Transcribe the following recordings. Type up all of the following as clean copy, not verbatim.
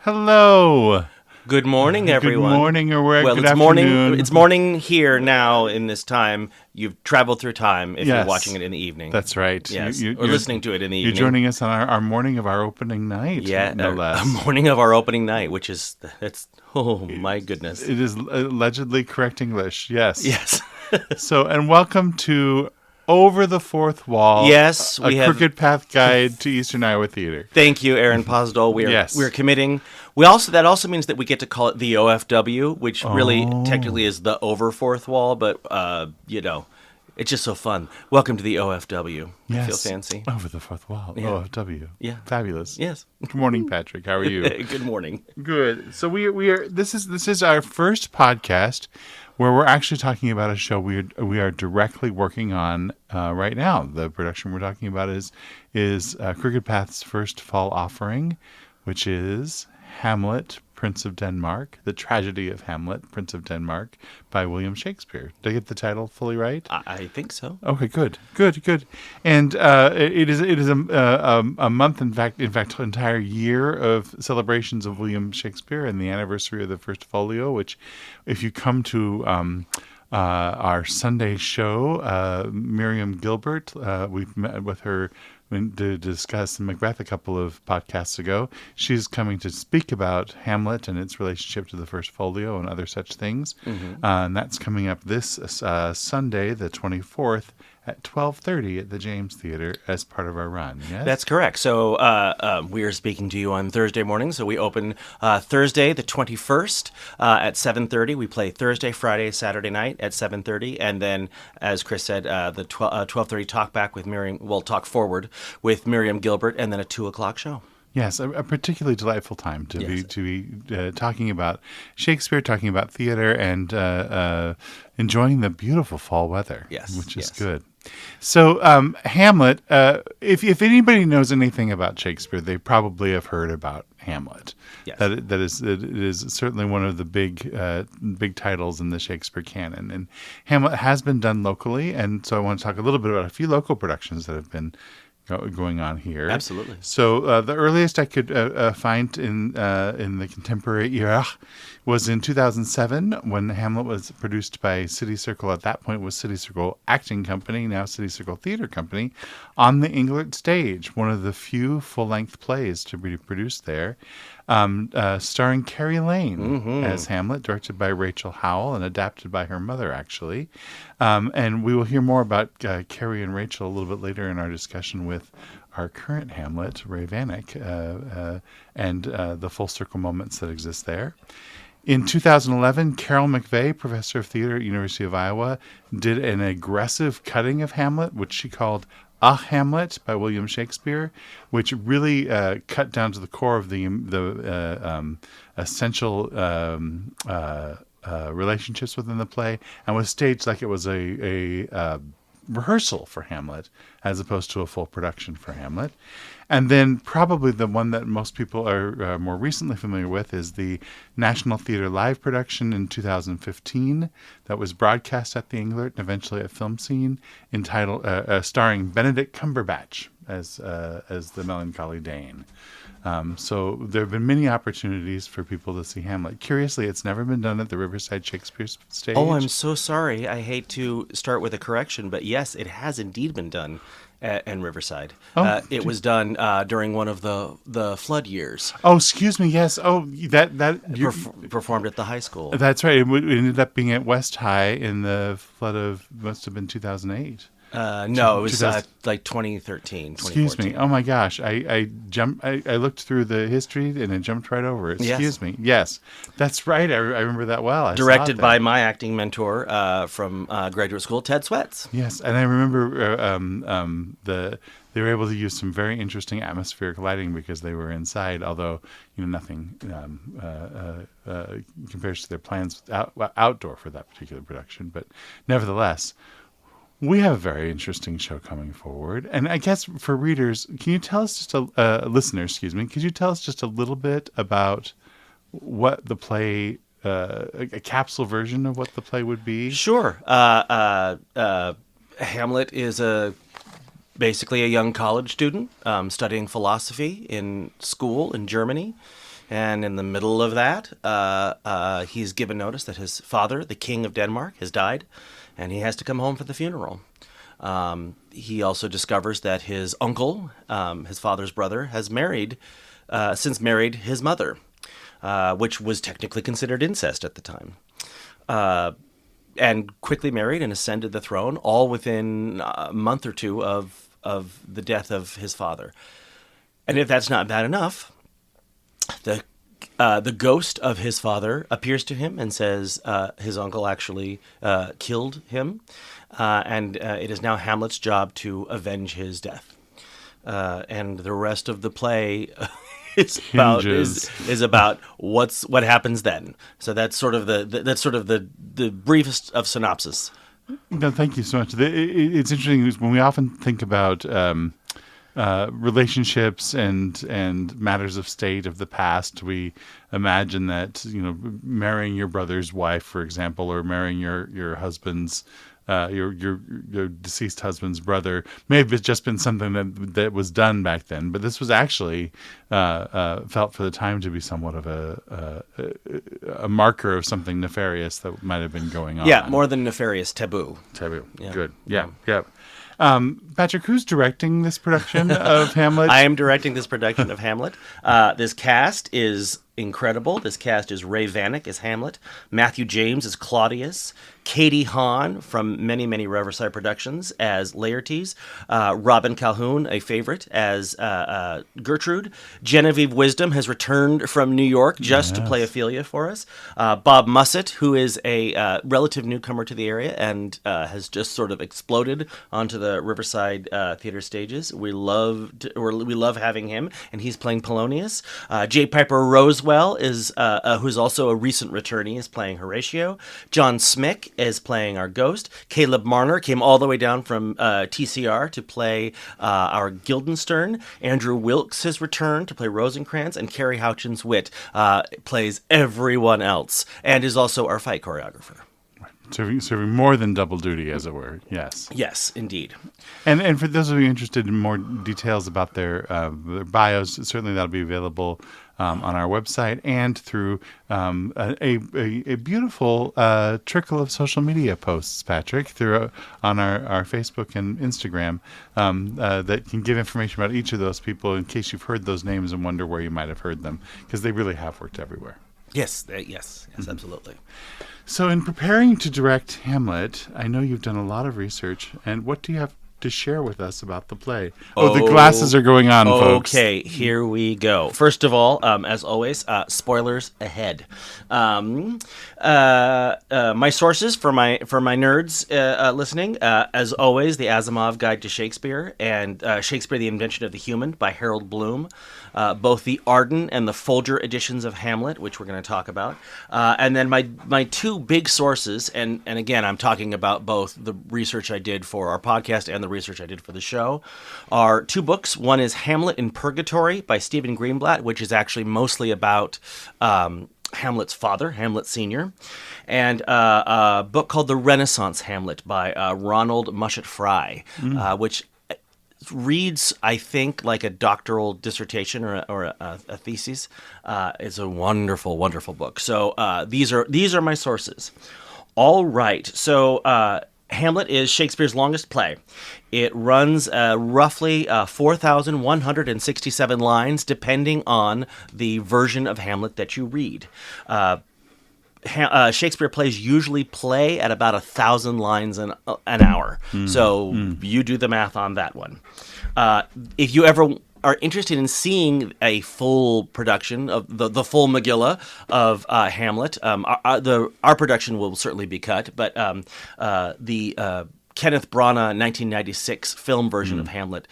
Hello. Good morning, everyone. Good morning, or well, good it's afternoon. morning. It's morning here now in this time. You've traveled through time if Yes. you're watching it in the evening. That's right. Yes, or listening to it in the evening. You're joining us on our morning of our opening night. Yeah, no less. a morning of our opening night, which is oh my goodness. It is allegedly correct English. Yes. Yes. So, and welcome to Over the Fourth Wall. Yes, we have Crooked Path Guide to Eastern Iowa Theater. Thank you, Aaron Posdol. We're committing. That also means that we get to call it the OFW, which really technically is the over fourth wall, but it's just so fun. Welcome to the OFW. Yes. I feel fancy. Over the Fourth Wall. Yeah. OFW. Yeah. Fabulous. Yes. Good morning, Patrick. How are you? Good morning. Good. So we are. This is our first podcast where we're actually talking about a show we are directly working on right now. The production we're talking about is Crooked Path's first fall offering, which is Hamlet, Prince of Denmark, The Tragedy of Hamlet, Prince of Denmark, by William Shakespeare. Did I get the title fully right? I think so. Okay, good. And it is a month, in fact, an entire year of celebrations of William Shakespeare and the anniversary of the first folio, which, if you come to our Sunday show, Miriam Gilbert, we've met with her to discuss Macbeth a couple of podcasts ago. She's coming to speak about Hamlet and its relationship to the first folio and other such things. Mm-hmm. And that's coming up this Sunday, the 24th, at 12:30 at the James Theatre as part of our run. Yes? That's correct. So we are speaking to you on Thursday morning. So we open Thursday, the 21st, at 7:30. We play Thursday, Friday, Saturday night at 7:30, and then, as Chris said, the 12:30 talk back with Miriam. Well, talk forward with Miriam Gilbert, and then a 2:00 show. Yes, a particularly delightful time to be talking about Shakespeare, talking about theater, and enjoying the beautiful fall weather. Yes, which is good. So Hamlet, if anybody knows anything about Shakespeare, they probably have heard about Hamlet. Yes. It is certainly one of the big titles in the Shakespeare canon, and Hamlet has been done locally, and so I want to talk a little bit about a few local productions that have been going on here. Absolutely. So the earliest I could find in the contemporary era was in 2007 when Hamlet was produced by City Circle. At that point was City Circle Acting Company, now City Circle Theatre Company, on the Englert stage, one of the few full-length plays to be produced there, starring Carrie Lane as Hamlet, directed by Rachel Howell and adapted by her mother, actually. And we will hear more about Carrie and Rachel a little bit later in our discussion with our current Hamlet, Ray Vanek, and the full circle moments that exist there. In 2011, Carol McVeigh, professor of theater at University of Iowa, did an aggressive cutting of Hamlet, which she called A Hamlet by William Shakespeare, which really cut down to the core of the essential relationships within the play, and was staged like it was a rehearsal for Hamlet as opposed to a full production for Hamlet. And then probably the one that most people are more recently familiar with is the National Theatre live production in 2015 that was broadcast at the Englert and eventually at Film Scene, entitled starring Benedict Cumberbatch as the melancholy Dane. So there have been many opportunities for people to see Hamlet. Curiously, it's never been done at the Riverside Shakespeare stage. Oh, I'm so sorry. I hate to start with a correction, but yes, it has indeed been done in Riverside. It was done during one of the flood years. Oh, excuse me. Yes. Oh, Performed at the high school. That's right. It ended up being at West High in the flood of must have been 2008. No, it was like 2013. Excuse me. Oh my gosh. I looked through the history and it jumped right over. Excuse me. Yes, that's right. I remember that well. Directed by my acting mentor from graduate school, Ted Sweats. Yes, and I remember they were able to use some very interesting atmospheric lighting because they were inside, although nothing compares to their plans outdoor for that particular production. But nevertheless, we have a very interesting show coming forward. And I guess for readers, can you tell us listeners, could you tell us just a little bit about what the play, a capsule version of what the play would be? Sure. Hamlet is basically a young college student studying philosophy in school in Germany. And in the middle of that, he's given notice that his father, the King of Denmark, has died, and he has to come home for the funeral. He also discovers that his uncle, his father's brother, has since married his mother, which was technically considered incest at the time. And quickly married and ascended the throne, all within a month or two of the death of his father. And if that's not bad enough, the ghost of his father appears to him and says his uncle actually killed him, and it is now Hamlet's job to avenge his death. And the rest of the play is about what happens then. So that's sort of the briefest of synopsis. No, thank you so much. It's interesting when we often think about relationships and matters of state of the past. We imagine that marrying your brother's wife, for example, or marrying your husband's your deceased husband's brother may have just been something that was done back then, but this was actually felt for the time to be somewhat of a marker of something nefarious that might have been going on. Yeah, more than nefarious, taboo. Yeah. Good. Yeah. Patrick, who's directing this production of Hamlet? I am directing this production of Hamlet. This cast is incredible. This cast is Ray Vanek as Hamlet, Matthew James as Claudius, Katie Hahn from many, many Riverside productions as Laertes, Robin Calhoun, a favorite, as Gertrude. Genevieve Wisdom has returned from New York just to play Ophelia for us. Bob Mussett, who is a relative newcomer to the area and has just sort of exploded onto the Riverside theater stages. We love having him, and he's playing Polonius. J. Piper Rosewell is who's also a recent returnee, is playing Horatio. John Smick is playing our ghost. Caleb Marner came all the way down from TCR to play our Guildenstern. Andrew Wilkes has returned to play Rosencrantz, and Carrie Houchins Witt plays everyone else and is also our fight choreographer. Serving more than double duty, as it were. Yes, indeed. And for those of you interested in more details about their bios, certainly that'll be available on our website and through a beautiful trickle of social media posts, Patrick, on our Facebook and Instagram that can give information about each of those people in case you've heard those names and wonder where you might have heard them, because they really have worked everywhere. Yes, absolutely. So in preparing to direct Hamlet, I know you've done a lot of research, and what do you have to share with us about the play? The glasses are going on, folks. Okay, here we go. First of all, as always, spoilers ahead. My sources for my nerds listening, as always, the Asimov Guide to Shakespeare and Shakespeare: The Invention of the Human by Harold Bloom. Both the Arden and the Folger editions of Hamlet, which we're going to talk about. And then my two big sources, and again, I'm talking about both the research I did for our podcast and the research I did for the show, are two books. One is Hamlet in Purgatory by Stephen Greenblatt, which is actually mostly about Hamlet's father, Hamlet Sr., and a book called The Renaissance Hamlet by Ronald Mushet Fry, which reads, I think, like a doctoral dissertation or a thesis. It's a wonderful, wonderful book. So these are my sources. All right. So Hamlet is Shakespeare's longest play. It runs roughly 4,167 lines, depending on the version of Hamlet that you read. Shakespeare plays usually play at about 1,000 lines an hour. So you do the math on that one. If you ever are interested in seeing a full production of the full Megillah of Hamlet, our production will certainly be cut, but the Kenneth Branagh 1996 film version of Hamlet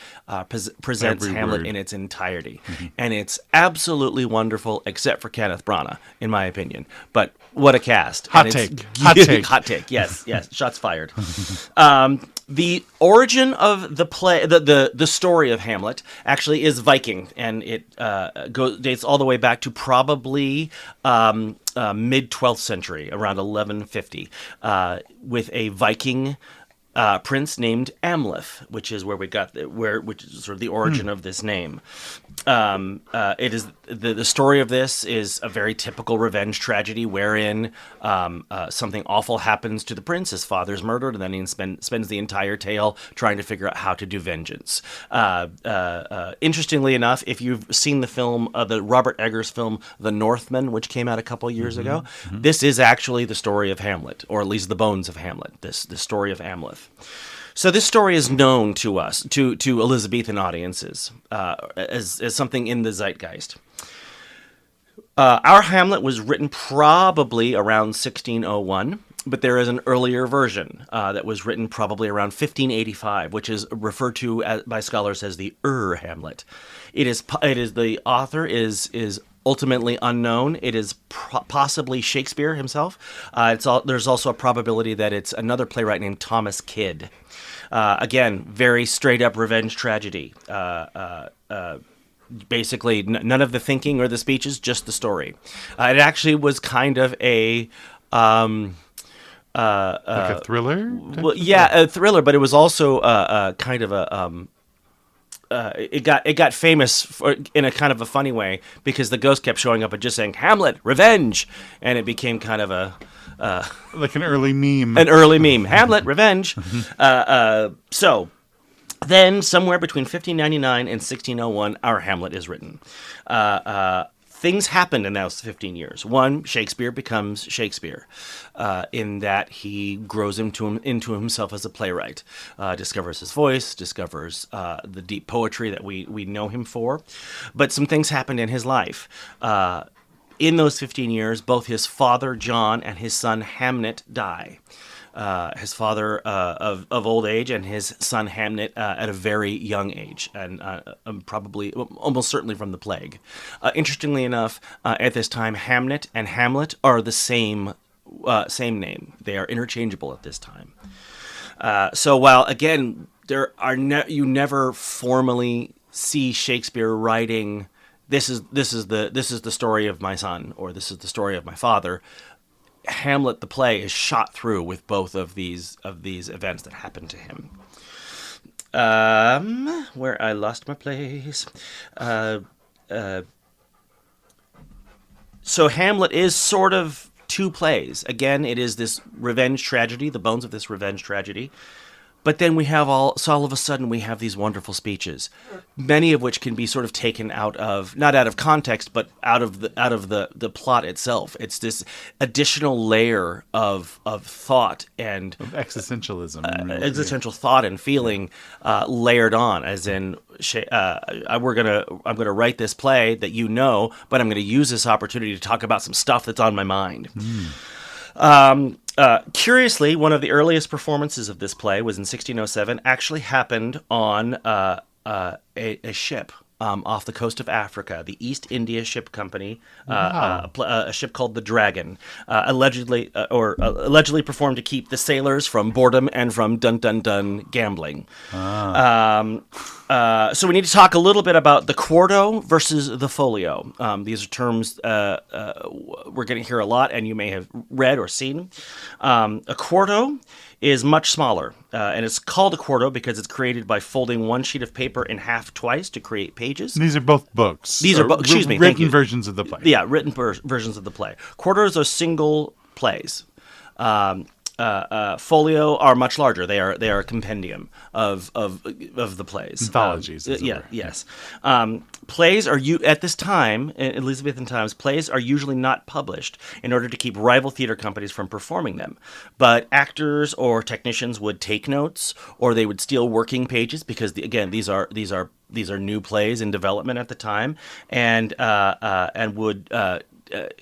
presents Every Hamlet word. in its entirety. And it's absolutely wonderful, except for Kenneth Branagh, in my opinion. But what a cast. Hot take. Hot take. Yes, shots fired. The origin of the play, the story of Hamlet, actually is Viking, and it dates all the way back to probably mid-12th century, around 1150, with a Viking prince named Amleth, which is where which is sort of the origin of this name. It is the story of this is a very typical revenge tragedy wherein something awful happens to the prince. His father's murdered, and then he spends the entire tale trying to figure out how to do vengeance. Interestingly enough, if you've seen the film, the Robert Eggers film, The Northman, which came out a couple years ago, this is actually the story of Hamlet, or at least the bones of Hamlet. The story of Hamlet. So this story is known to us, to Elizabethan audiences, as something in the zeitgeist. Our Hamlet was written probably around 1601, but there is an earlier version that was written probably around 1585, which is referred to by scholars as the Hamlet. It is the author is ultimately unknown. It is possibly Shakespeare himself. There's also a probability that it's another playwright named Thomas Kyd. Again, very straight up revenge tragedy. Basically, none of the thinking or the speeches, just the story. It actually was kind of a like a thriller? Well, yeah, a thriller, but it was also kind of a. It got famous in a kind of a funny way because the ghost kept showing up and just saying Hamlet, revenge, and it became kind of a. Like an early meme. Hamlet, revenge. So then somewhere between 1599 and 1601, our Hamlet is written. Things happened in those 15 years. One, Shakespeare becomes Shakespeare in that he grows into himself as a playwright, discovers his voice, discovers the deep poetry that we know him for. But some things happened in his life. In those 15 years, both his father, John, and his son, Hamnet, die. His father of old age and his son, Hamnet, at a very young age, and probably, almost certainly from the plague. Interestingly enough, at this time, Hamnet and Hamlet are the same name. They are interchangeable at this time. So while, again, you never formally see Shakespeare writing this is the story of my son, or this is the story of my father. Hamlet the play is shot through with both of these events that happened to him. Where I lost my place. So Hamlet is sort of two plays. Again, it is this revenge tragedy, the bones of this revenge tragedy. But then we have all of a sudden we have these wonderful speeches, many of which can be sort of taken not out of context, but out of the plot itself. It's this additional layer of thought and of existentialism, existential thought and feeling layered on. As in, I'm gonna write this play that but I'm gonna use this opportunity to talk about some stuff that's on my mind. Curiously, one of the earliest performances of this play was in 1607. Actually happened on a ship off the coast of Africa, the East India Ship Company, a ship called the Dragon, allegedly performed to keep the sailors from boredom and from dun gambling. So we need to talk a little bit about the quarto versus the folio. These are terms we're going to hear a lot, and you may have read or seen. A quarto is much smaller, and it's called a quarto because it's created by folding one sheet of paper in half twice to create pages. And these are both books. These are written versions of the play. Yeah, written versions of the play. Quartos are single plays. Folio are much larger. They are a compendium of the plays. Anthologies. Yes. Plays are at this time, in Elizabethan times, plays are usually not published in order to keep rival theater companies from performing them. But actors or technicians would take notes, or they would steal working pages because these are new plays in development at the time, and would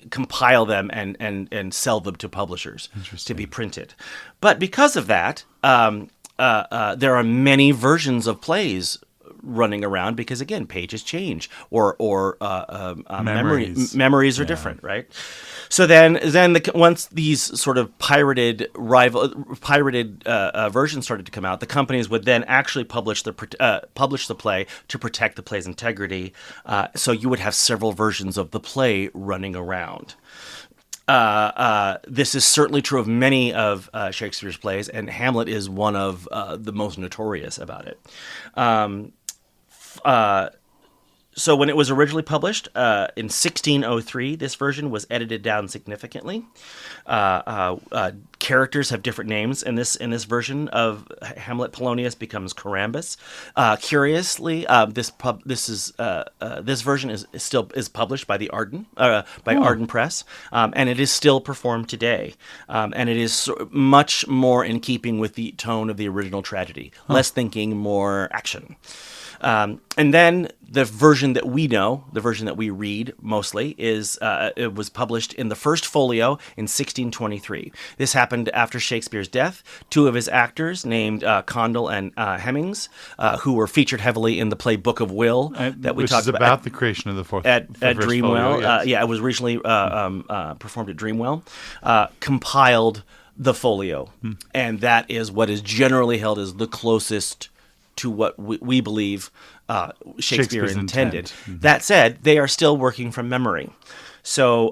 compile them and sell them to publishers to be printed. But because of that, there are many versions of plays running around because, again, pages change or memories are different, right? So then once these sort of pirated versions started to come out, the companies would then actually publish the play to protect the play's integrity. So you would have several versions of the play running around. This is certainly true of many of Shakespeare's plays, and Hamlet is one of the most notorious about it. So when it was originally published in 1603, this version was edited down significantly. Characters have different names in this version of Hamlet. Polonius becomes Carambus. Curiously, this version is still published by the Arden Arden Press, and it is still performed today. And it is much more in keeping with the tone of the original tragedy, less thinking, more action. And then the version that we know, the version that we read mostly, it was published in the first folio in 1623. This happened after Shakespeare's death. Two of his actors, named Condell and Hemmings, who were featured heavily in the play Book of Will that we talked about the creation of the fourth at Dreamwell. Folio, yes. It was originally performed at Dreamwell. Compiled the folio, and that is what is generally held as the closest to what we believe Shakespeare intended. Mm-hmm. That said, they are still working from memory. So,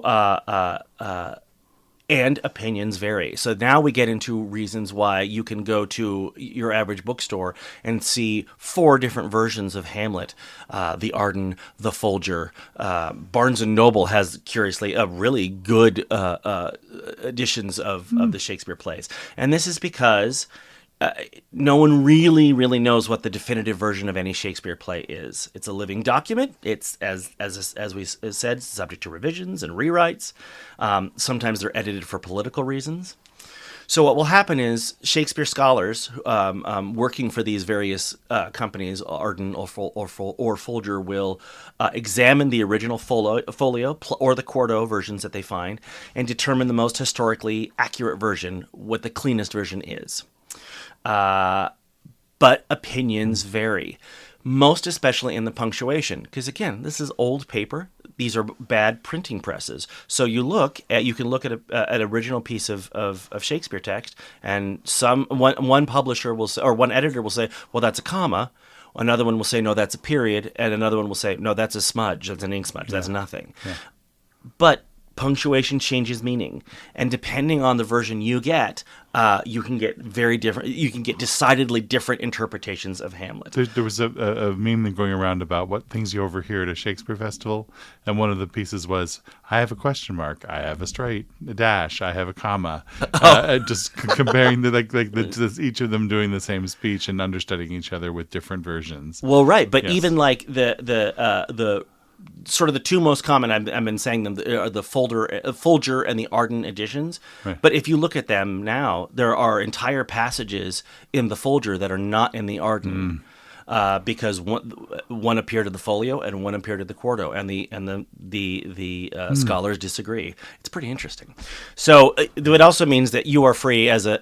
and opinions vary. So now we get into reasons why you can go to your average bookstore and see 4 different versions of Hamlet. The Arden, the Folger. Barnes & Noble has, curiously, a really good editions of the Shakespeare plays. And this is because no one really knows what the definitive version of any Shakespeare play is. It's a living document. It's, as we said, subject to revisions and rewrites. Sometimes they're edited for political reasons. So what will happen is Shakespeare scholars working for these various companies, Arden or Folger, will examine the original folio or the quarto versions that they find and determine the most historically accurate version, what the cleanest version is. But opinions vary, most especially in the punctuation, because again, this is old paper. These are bad printing presses. So you can look at an original piece of Shakespeare text, and one publisher will say, or one editor will say, well, that's a comma. Another one will say, no, that's a period, and another one will say, no, that's a smudge. That's an ink smudge. That's nothing. Yeah. But punctuation changes meaning, and depending on the version you get, you can get very different. You can get decidedly different interpretations of Hamlet. There was a meme going around about what things you overhear at a Shakespeare festival, and one of the pieces was, "I have a question mark, I have a straight, a dash, I have a comma," just comparing each of them doing the same speech and understudying each other with different versions. Well, right, but even like the sort of the two most common, I've been saying them, are the Folger and the Arden editions. Right. But if you look at them now, there are entire passages in the Folger that are not in the Arden, because one appeared in the folio and one appeared in the quarto, and the scholars disagree. It's pretty interesting. So it also means that you are free as a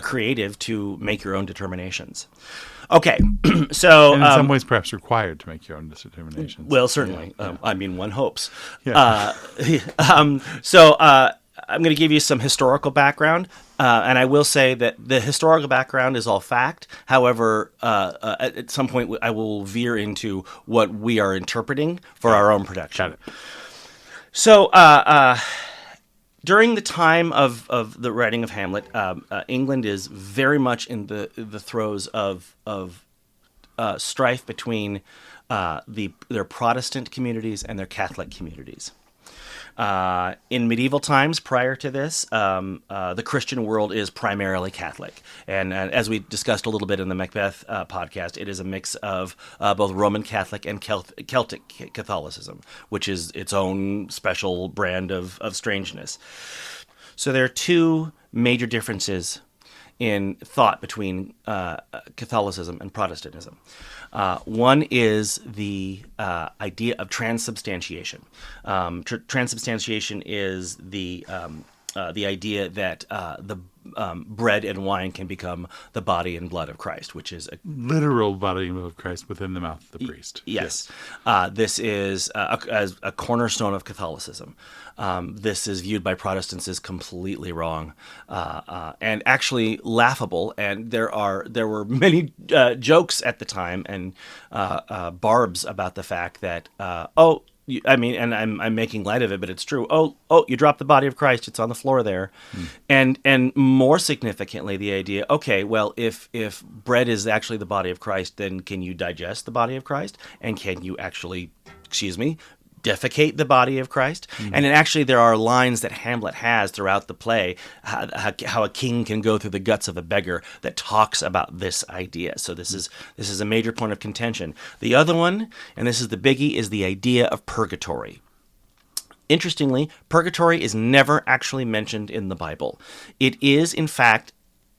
creative to make your own determinations. Okay, so and in some ways, perhaps required to make your own determinations. Well, certainly. Yeah. I mean, one hopes. Yeah. So I'm going to give you some historical background, and I will say that the historical background is all fact. However, at some point, I will veer into what we are interpreting for our own production. Got it. So. During the time of the writing of Hamlet, England is very much in the throes of strife between their Protestant communities and their Catholic communities. In medieval times, prior to this, the Christian world is primarily Catholic. And as we discussed a little bit in the Macbeth podcast, it is a mix of both Roman Catholic and Celtic Catholicism, which is its own special brand of strangeness. So there are two major differences in thought between Catholicism and Protestantism. One is the idea of transubstantiation. Transubstantiation is the idea that the bread and wine can become the body and blood of Christ, which is a literal body and blood of Christ within the mouth of the priest. Yes. This is a cornerstone of Catholicism. This is viewed by Protestants as completely wrong and actually laughable. And there were many jokes at the time and barbs about the fact that I mean, and I'm making light of it, but it's true. Oh, you dropped the body of Christ. It's on the floor there. And more significantly, the idea, okay, well, if bread is actually the body of Christ, then can you digest the body of Christ? And can you actually, defecate the body of Christ? And actually, there are lines that Hamlet has throughout the play, how a king can go through the guts of a beggar, that talks about this idea. So this is a major point of contention. The other one, and this is the biggie, is the idea of purgatory. Interestingly, purgatory is never actually mentioned in the Bible. It is, in fact,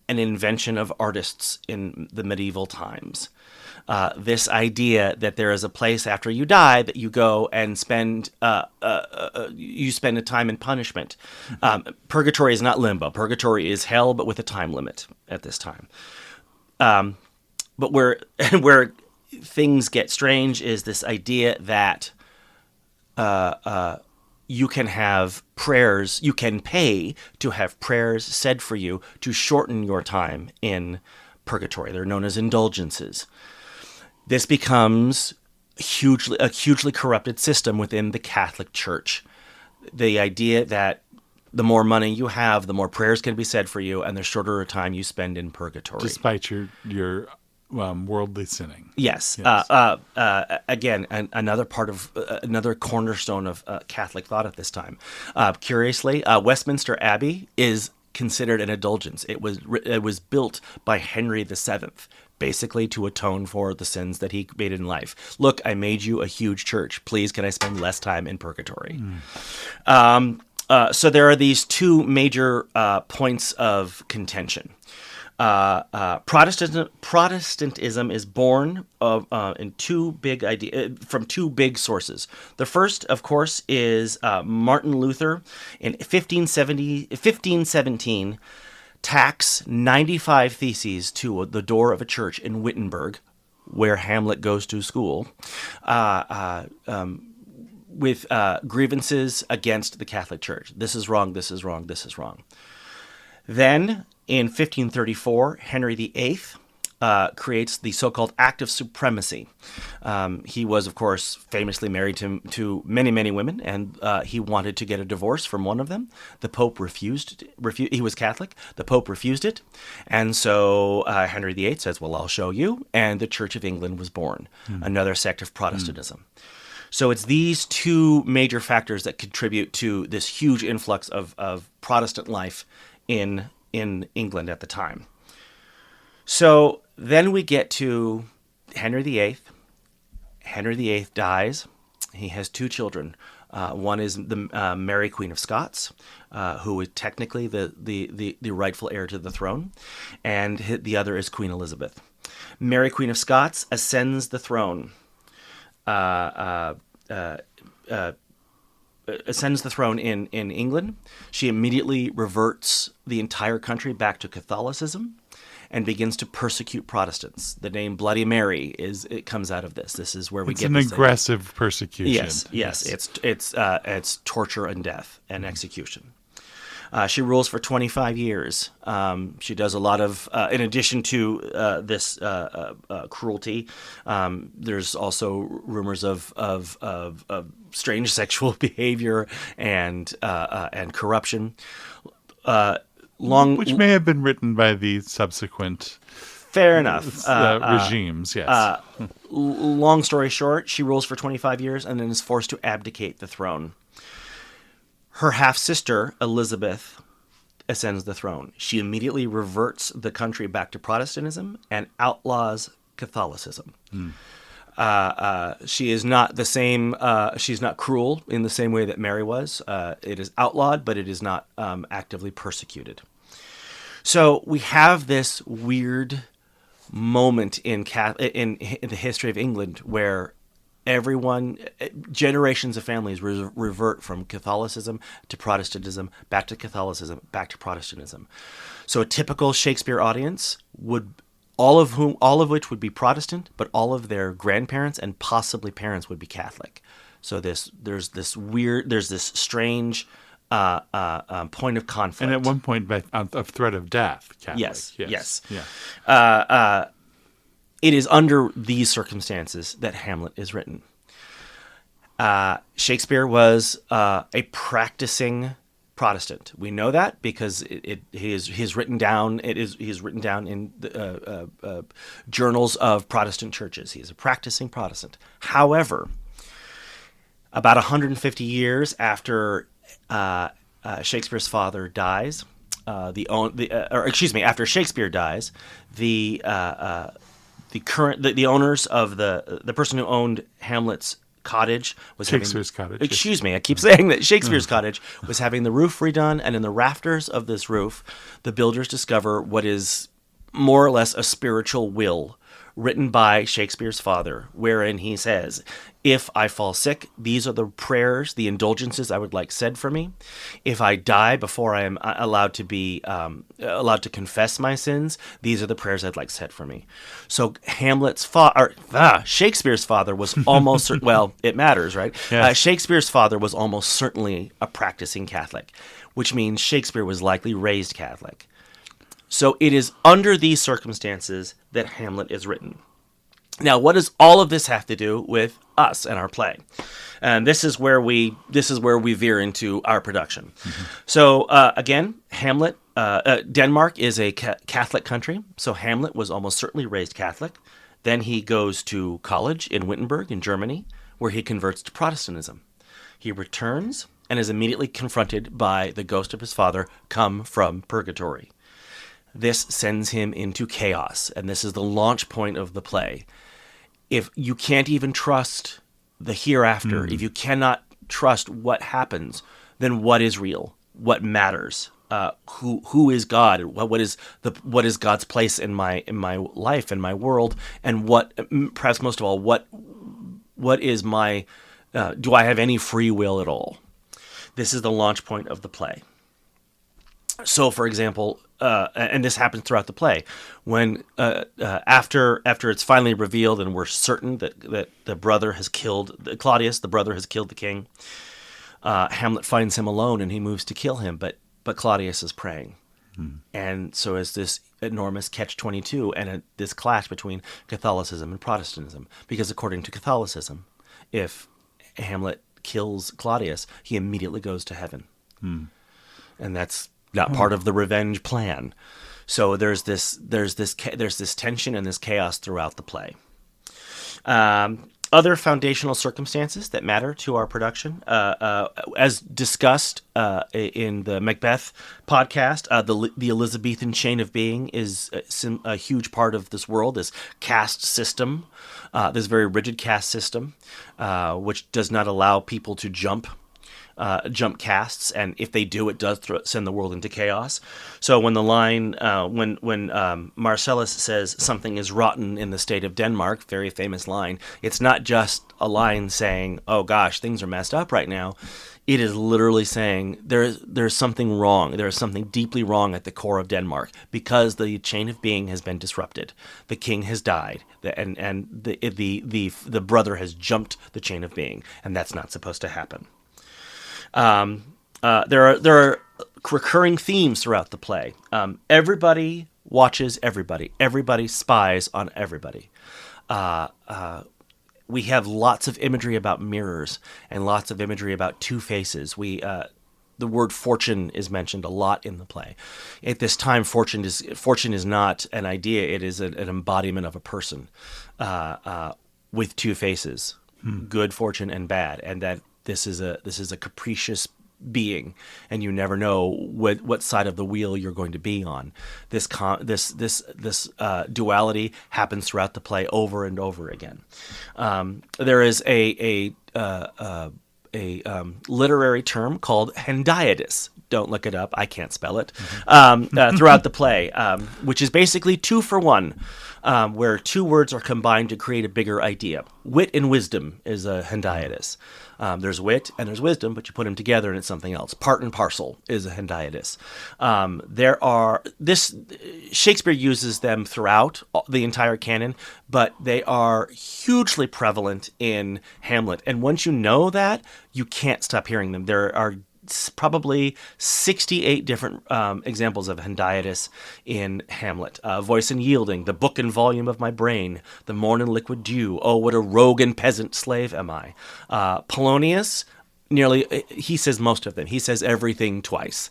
an invention of artists in the medieval times. This idea that there is a place after you die that you go and spend a time in punishment. Purgatory is not limbo. Purgatory is hell, but with a time limit at this time. But where things get strange is this idea that you can have prayers, you can pay to have prayers said for you to shorten your time in purgatory. They're known as indulgences. This becomes a hugely corrupted system within the Catholic Church. The idea that the more money you have, the more prayers can be said for you, and the shorter a time you spend in purgatory. Despite your worldly sinning. Yes. Again, another cornerstone of Catholic thought at this time. Curiously, Westminster Abbey is considered an indulgence. It was built by Henry VII. Basically to atone for the sins that he made in life. Look, I made you a huge church. Please, can I spend less time in purgatory? So there are these two major points of contention. Protestantism is born from two big sources. The first, of course, is Martin Luther in 1517. Tacks 95 theses to the door of a church in Wittenberg, where Hamlet goes to school, with grievances against the Catholic Church. This is wrong, this is wrong, this is wrong. Then, in 1534, Henry VIII creates the so-called Act of Supremacy. He was, of course, famously married to many, many women, and he wanted to get a divorce from one of them. The Pope refused. He was Catholic. The Pope refused it. And so Henry VIII says, well, I'll show you. And the Church of England was born, another sect of Protestantism. So it's these two major factors that contribute to this huge influx of Protestant life in England at the time. So then we get to Henry VIII. Henry VIII dies. He has two children. One is the Mary Queen of Scots, who is technically the rightful heir to the throne, and the other is Queen Elizabeth. Mary Queen of Scots ascends the throne. Ascends the throne in England. She immediately reverts the entire country back to Catholicism and begins to persecute Protestants. The name Bloody Mary comes out of this. This is where we get an aggressive persecution. Yes. It's torture and death and execution. She rules for 25 years. She does a lot of, in addition to this cruelty, there's also rumors of strange sexual behavior and corruption. Which may have been written by the subsequent fair enough regimes, yes. Long story short, she rules for 25 years and then is forced to abdicate the throne. Her half-sister, Elizabeth, ascends the throne. She immediately reverts the country back to Protestantism and outlaws Catholicism. She is not the same. She's not cruel in the same way that Mary was. It is outlawed, but it is not actively persecuted. So we have this weird moment in the history of England where generations of families revert from Catholicism to Protestantism, back to Catholicism, back to Protestantism. So a typical Shakespeare audience would, all of which would be Protestant, but all of their grandparents and possibly parents would be Catholic. So there's this strange point of conflict. And at one point, of threat of death. Catholic. Yes. Yeah. It is under these circumstances that Hamlet is written. Shakespeare was a practicing Protestant. We know that because he's written down. He's written down in the journals of Protestant churches. He's a practicing Protestant. However, about 150 years after Shakespeare's father dies, after Shakespeare dies, the owners of the person who owned Hamlet's cottage was Shakespeare's cottage. Excuse me, I keep saying that Shakespeare's cottage was having the roof redone, and in the rafters of this roof, the builders discover what is more or less a spiritual will written by Shakespeare's father, wherein he says, if I fall sick, these are the prayers, the indulgences I would like said for me. If I die before I am allowed to be allowed to confess my sins, these are the prayers I'd like said for me. So Shakespeare's father was almost well, it matters, right? Yes. Shakespeare's father was almost certainly a practicing Catholic, which means Shakespeare was likely raised Catholic. So it is under these circumstances that Hamlet is written. Now, what does all of this have to do with us and our play? And this is where we veer into our production. Mm-hmm. So again, Hamlet, Denmark is a Catholic country, so Hamlet was almost certainly raised Catholic. Then he goes to college in Wittenberg in Germany, where he converts to Protestantism. He returns and is immediately confronted by the ghost of his father come from purgatory. This sends him into chaos, and this is the launch point of the play. If you can't even trust the hereafter, if you cannot trust what happens, then what is real? What matters? Who is God? What is God's place in my life, in my world? And what, perhaps most of all, what is my? Do I have any free will at all? This is the launch point of the play. So, for example, and this happens throughout the play, when after it's finally revealed and we're certain that the brother has killed Claudius, the brother has killed the king, Hamlet finds him alone and he moves to kill him, but Claudius is praying. And so it's this enormous catch-22 and this clash between Catholicism and Protestantism, because according to Catholicism, if Hamlet kills Claudius, he immediately goes to heaven. And that's not part of the revenge plan. So there's this tension and this chaos throughout the play. Other foundational circumstances that matter to our production, as discussed in the Macbeth podcast, the Elizabethan chain of being is a huge part of this world, this caste system, this very rigid caste system, which does not allow people to jump castes, and if they do, it does send the world into chaos. So when the line, when Marcellus says something is rotten in the state of Denmark, very famous line, it's not just a line saying, oh gosh, things are messed up right now. It is literally saying there's something wrong. There is something deeply wrong at the core of Denmark because the chain of being has been disrupted. The king has died, and the brother has jumped the chain of being, and that's not supposed to happen. There are recurring themes throughout the play. Everybody watches everybody. Everybody spies on everybody. We have lots of imagery about mirrors and lots of imagery about two faces. The word fortune is mentioned a lot in the play. At this time, fortune is not an idea. It is an embodiment of a person with two faces, good fortune and bad, and that this is a capricious being, and you never know what side of the wheel you're going to be on. This duality happens throughout the play over and over again. There is a literary term called hendiadys. Don't look it up. I can't spell it. Throughout the play, which is basically 2 for 1, where two words are combined to create a bigger idea. Wit and wisdom is a hendiadys. There's wit and there's wisdom, but you put them together and it's something else. Part and parcel is a hendiadys. Shakespeare uses them throughout the entire canon, but they are hugely prevalent in Hamlet. And once you know that, you can't stop hearing them. There are probably 68 different examples of hendiadys in Hamlet. Voice and yielding, the book and volume of my brain, the morn and liquid dew, oh, what a rogue and peasant slave am I. Polonius, he says most of them. He says everything twice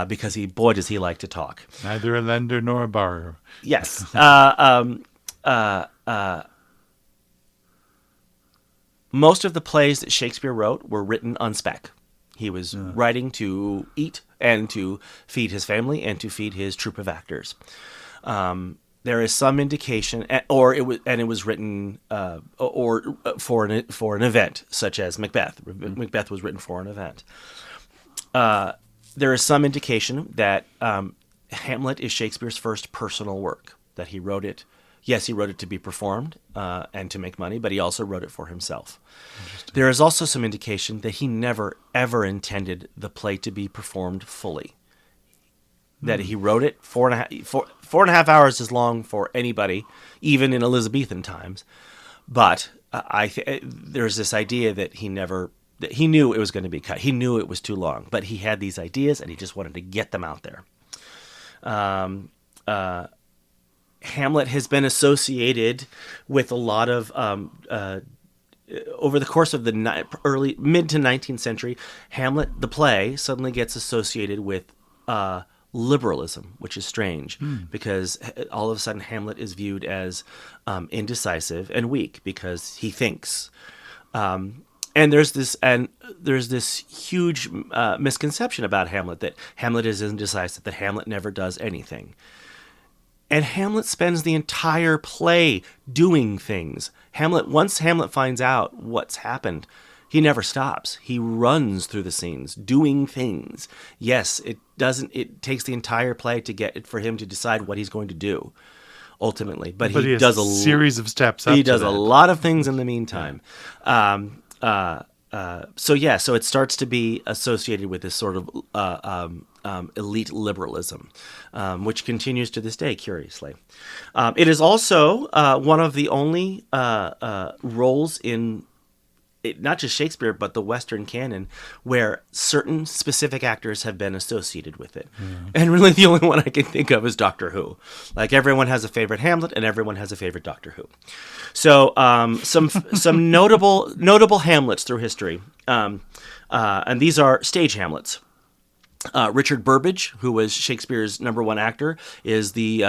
because boy, does he like to talk. Neither a lender nor a borrower. Yes. Most of the plays that Shakespeare wrote were written on spec. He was writing to eat and to feed his family and to feed his troupe of actors. There is some indication, it was written for an event, such as Macbeth. Macbeth was written for an event. There is some indication that Hamlet is Shakespeare's first personal work, that he wrote it. Yes, he wrote it to be performed and to make money, but he also wrote it for himself. There is also some indication that he never, ever intended the play to be performed fully. That he wrote it, 4.5 hours is long for anybody, even in Elizabethan times. But there's this idea that he knew it was going to be cut. He knew it was too long, but he had these ideas and he just wanted to get them out there. Hamlet has been associated with a lot of, over the course of the mid to 19th century, Hamlet, the play, suddenly gets associated with liberalism, which is strange because all of a sudden Hamlet is viewed as indecisive and weak because he thinks. And there's this huge misconception about Hamlet, that Hamlet is indecisive, that Hamlet never does anything. And Hamlet spends the entire play doing things. Once Hamlet finds out what's happened, he never stops. He runs through the scenes, doing things. Yes, it takes the entire play for him to decide what he's going to do, ultimately. But he does a series of steps up. He does a lot of things in the meantime. So it starts to be associated with this sort of elite liberalism, which continues to this day, curiously. It is also one of the only roles in not just Shakespeare, but the Western canon, where certain specific actors have been associated with it. And really the only one I can think of is Doctor Who. Like, everyone has a favorite Hamlet and everyone has a favorite Doctor Who. So some notable Hamlets through history. And these are stage Hamlets. Richard Burbage, who was Shakespeare's #1 actor, is the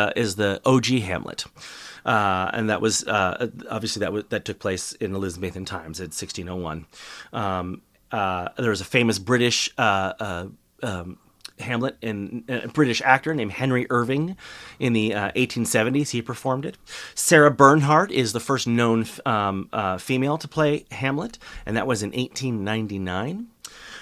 OG Hamlet. And that was obviously that took place in Elizabethan times at 1601. There was a famous British Hamlet, a British actor named Henry Irving in the 1870s. He performed it. Sarah Bernhardt is the first known female to play Hamlet, and that was in 1899.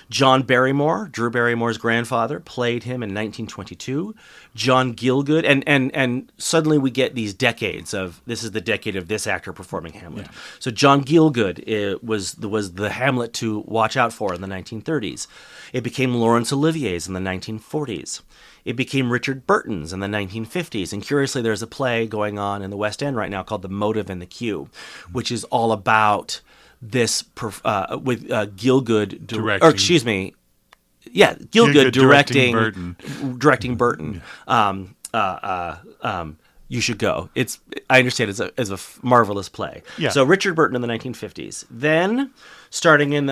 John Barrymore, Drew Barrymore's grandfather, played him in 1922. John Gielgud, and suddenly we get these decades of, this is the decade of this actor performing Hamlet. Yeah. So John Gielgud was the Hamlet to watch out for in the 1930s. It became Laurence Olivier's in the 1940s. It became Richard Burton's in the 1950s. And curiously, there's a play going on in the West End right now called The Motive and the Cue, which is all about this with Gielgud directing. Gielgud directing Burton. You should go. I understand it's a marvelous play. Yeah. So Richard Burton in the 1950s. Then starting off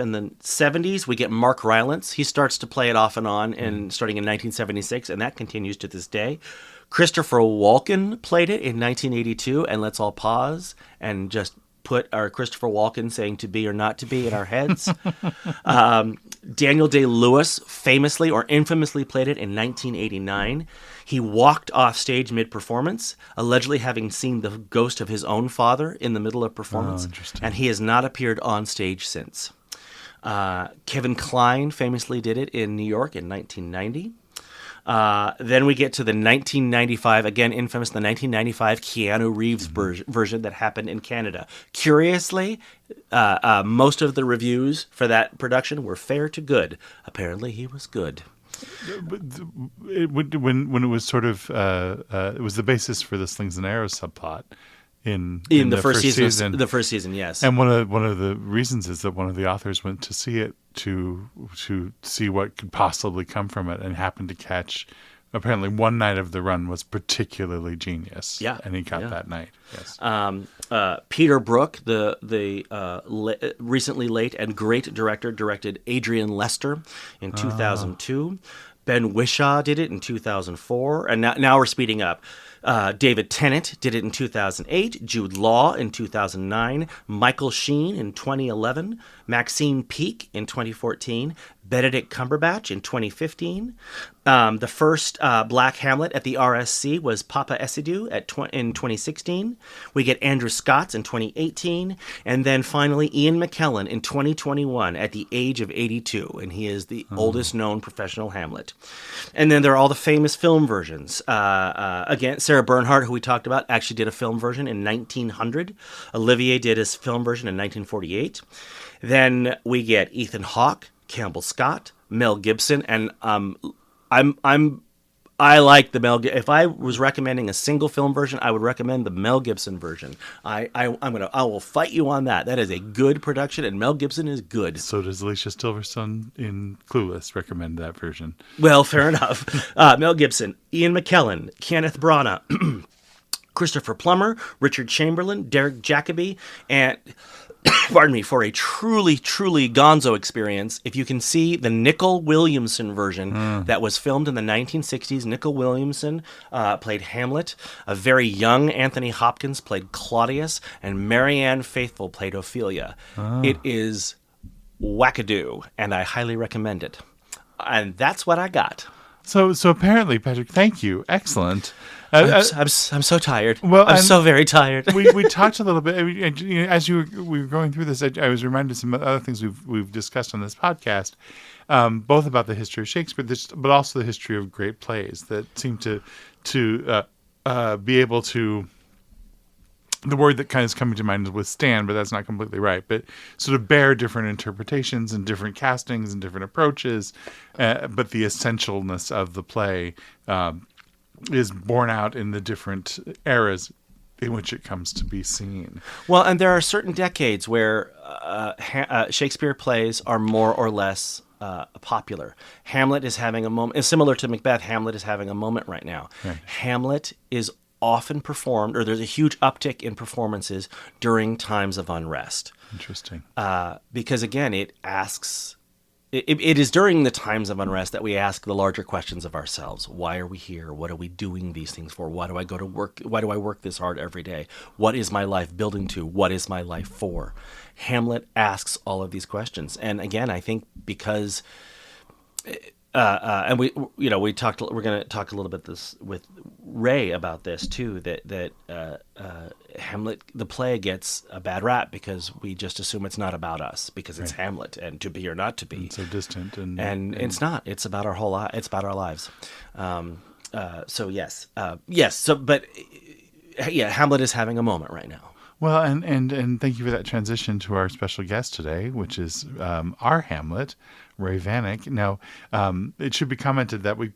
in the 70s, we get Mark Rylance. He starts to play it off and on, and starting in 1976, and that continues to this day. Christopher Walken played it in 1982, and let's all pause and just put our Christopher Walken saying "to be or not to be" in our heads. Daniel Day-Lewis famously or infamously played it in 1989. He walked off stage mid-performance, allegedly having seen the ghost of his own father in the middle of performance, and he has not appeared on stage since. Kevin Kline famously did it in New York in 1990. Then we get to the 1995, again infamous, the 1995 Keanu Reeves version that happened in Canada. Curiously, most of the reviews for that production were fair to good. Apparently, he was good. When it was sort of it was the basis for the Slings and Arrows subplot. in the first season. The first season, yes. And one of the reasons is that one of the authors went to see it to see what could possibly come from it, and happened to catch. Apparently, one night of the run was particularly genius. Yeah, and he caught that night. Yes. Peter Brook, the recently late and great director, directed Adrian Lester in 2002. Ben Whishaw did it in 2004, and now we're speeding up. David Tennant did it in 2008, Jude Law in 2009, Michael Sheen in 2011, Maxine Peake in 2014, Benedict Cumberbatch in 2015. The first Black Hamlet at the RSC was Papa Esidu in 2016. We get Andrew Scott in 2018. And then finally Ian McKellen in 2021 at the age of 82. And he is the oldest known professional Hamlet. And then there are all the famous film versions. Again, Sarah Bernhardt, who we talked about, actually did a film version in 1900. Olivier did his film version in 1948. Then we get Ethan Hawke, Campbell Scott, Mel Gibson, and I like the Mel. If I was recommending a single film version, I would recommend the Mel Gibson version. I will fight you on that. That is a good production, and Mel Gibson is good. So does Alicia Silverstone in Clueless recommend that version? Well, fair enough. Mel Gibson, Ian McKellen, Kenneth Branagh, Christopher Plummer, Richard Chamberlain, Derek Jacobi, and pardon me, for a truly, truly gonzo experience, if you can see the Nicol Williamson version that was filmed in the 1960s, Nicol Williamson played Hamlet, a very young Anthony Hopkins played Claudius, and Marianne Faithfull played Ophelia. It is wackadoo, and I highly recommend it. And that's what I got. So apparently, Patrick, thank you. Excellent. I'm so tired. Well, I'm so very tired. we talked a little bit as we were going through this. I was reminded of some other things we've discussed on this podcast, both about the history of Shakespeare, but also the history of great plays that seem to be able to. The word that kind of is coming to mind is withstand, but that's not completely right. But sort of bear different interpretations and different castings and different approaches, but the essentialness of the play is borne out in the different eras in which it comes to be seen. Well, and there are certain decades where Shakespeare plays are more or less popular. Hamlet is having a moment, and similar to Macbeth, Hamlet is having a moment right now. Right. Hamlet is often performed, or there's a huge uptick in performances during times of unrest. Interesting. Because again, it asks, it is during the times of unrest that we ask the larger questions of ourselves. Why are we here? What are we doing these things for? Why do I go to work? Why do I work this hard every day? What is my life building to? What is my life for? Hamlet asks all of these questions. And again, I think because and we're going to talk a little bit this with Ray about this too, that Hamlet, the play, gets a bad rap because we just assume it's not about us because it's right. Hamlet, and to be or not to be. It's so distant, and it's not. It's about our whole it's about our lives. So yes. So, but yeah, Hamlet is having a moment right now. Well, and thank you for that transition to our special guest today, which is our Hamlet, Ray Vanek. Now, it should be commented that we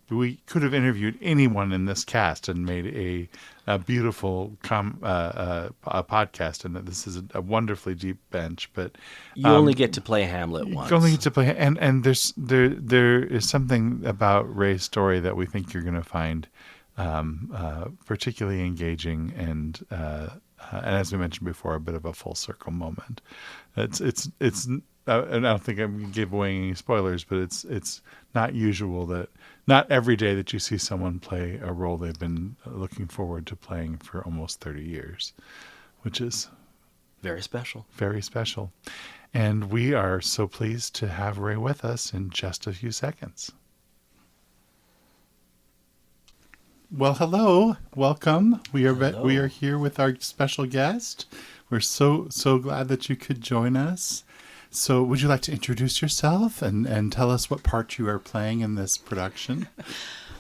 could have interviewed anyone in this cast and made a beautiful a podcast, and that this is a wonderfully deep bench. But you only get to play Hamlet once. You only get to play, and there is something about Ray's story that we think you're going to find particularly engaging and as we mentioned before, a bit of a full circle moment. It's and I don't think I'm going to give away any spoilers, but it's not usual that not every day that you see someone play a role they've been looking forward to playing for almost 30 years, which is very special. Very special. And we are so pleased to have Ray with us in just a few seconds. Well, hello, welcome. We are here with our special guest. We're so glad that you could join us. So, would you like to introduce yourself and tell us what part you are playing in this production?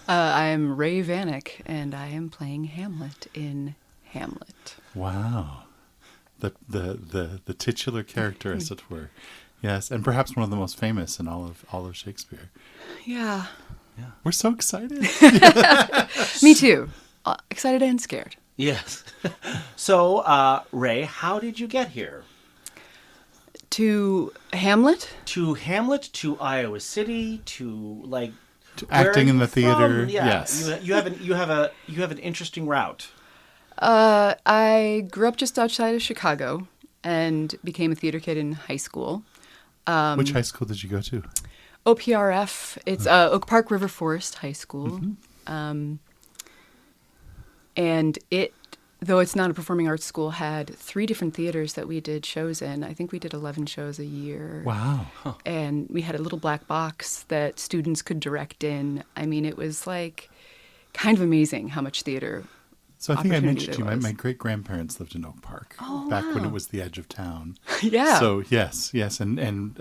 I am Ray Vanek, and I am playing Hamlet in Hamlet. Wow, the titular character, as it were. Yes, and perhaps one of the most famous in all of Shakespeare. Yeah. We're so excited. Me too. Excited and scared. Yes. So, Ray, how did you get here? To Hamlet? To Hamlet, to Iowa City, to like where Acting are in you the theater. from? Yeah, Yes. you have an interesting route. I grew up just outside of Chicago and became a theater kid in high school. Which high school did you go to? OPRF. It's Oak Park River Forest High School. And it, though it's not a performing arts school, had 3 different theaters that we did shows in. I think we did 11 shows a year. Wow. And we had a little black box that students could direct in. I mean, it was like kind of amazing how much theater So I think I opportunity mentioned to you, there my was. great-grandparents lived in Oak Park back when it was the edge of town. Yeah. So yes, and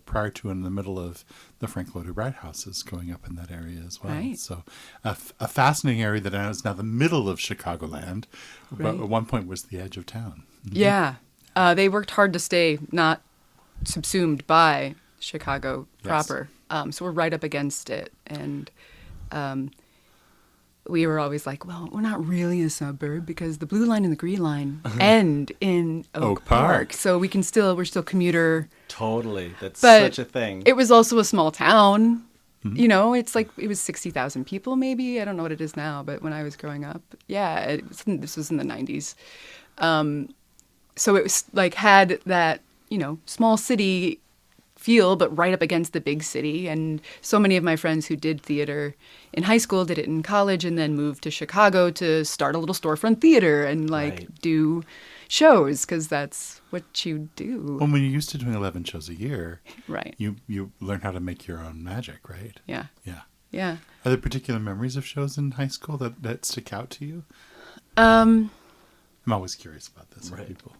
prior to in the middle of the Frank Lloyd Wright houses going up in that area as well. Right. So a fascinating area that I know is now the middle of Chicagoland, but Right. at one point was the edge of town. Yeah. They worked hard to stay not subsumed by Chicago Yes. proper. So we're right up against it. And we were always like, well, we're not really a suburb because the blue line and the green line end in Oak Oak Park. Park. So we're still commuter. Totally, that's But such a thing. It was also a small town. You know, it's like it was 60,000 people maybe. I don't know what it is now, but when I was growing up, yeah, this was in the 90s. So it was like had that, small city feel, but right up against the big city. And so many of my friends who did theater in high school did it in college and then moved to Chicago to start a little storefront theater and Right. do shows because that's what you do. Well, when you're used to doing 11 shows a year, Right. you learn how to make your own magic, right? Yeah. Yeah. Yeah. Are there particular memories of shows in high school that stick out to you? Um, I'm always curious about this with Right. people.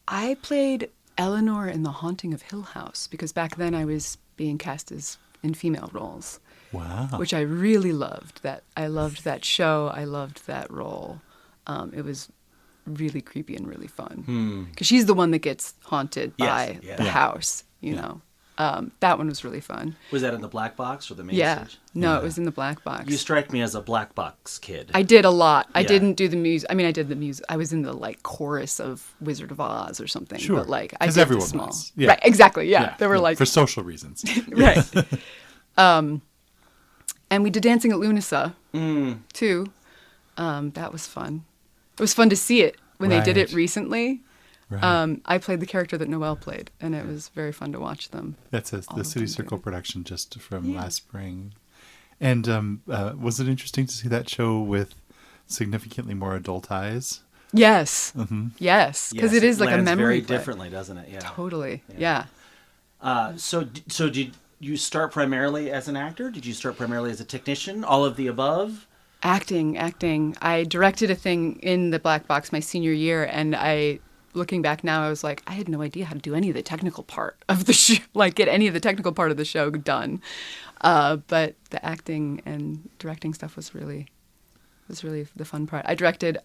I played Eleanor in The Haunting of Hill House because back then I was being cast as in female roles, Wow. which I really loved. I loved that show. I loved that role. It was really creepy and really fun because she's the one that gets haunted Yes, by yeah. the Yeah. house. You know, that one was really fun. Was that in the black box or the main Yeah, stage? no, it was in the black box. You strike me as a black box kid. I did a lot. I Yeah. didn't do the music. I mean, I did the music. I was in the chorus of Wizard of Oz or something. Sure. But I 'Cause did everyone the small. was. Yeah. Right. Exactly. Yeah. There were for social reasons. right. And we did Dancing at Lunasa too. That was fun. It was fun to see it when they did it Right. recently. Right. I played the character that Noelle played, and it was very fun to watch them. That's all the of City them Circle do. production just from last spring. And was it interesting to see that show with significantly more adult eyes? Yes. Mm-hmm. Yes. Because Yes, it is like a lands memory very play. differently, doesn't it? Yeah. Totally. Yeah. So did you start primarily as an actor? Did you start primarily as a technician? All of the above? Acting. I directed a thing in the black box my senior year, and looking back now, I was like, I had no idea how to do any of the technical part of the show, get any of the technical part of the show done. But the acting and directing stuff was really the fun part. I directed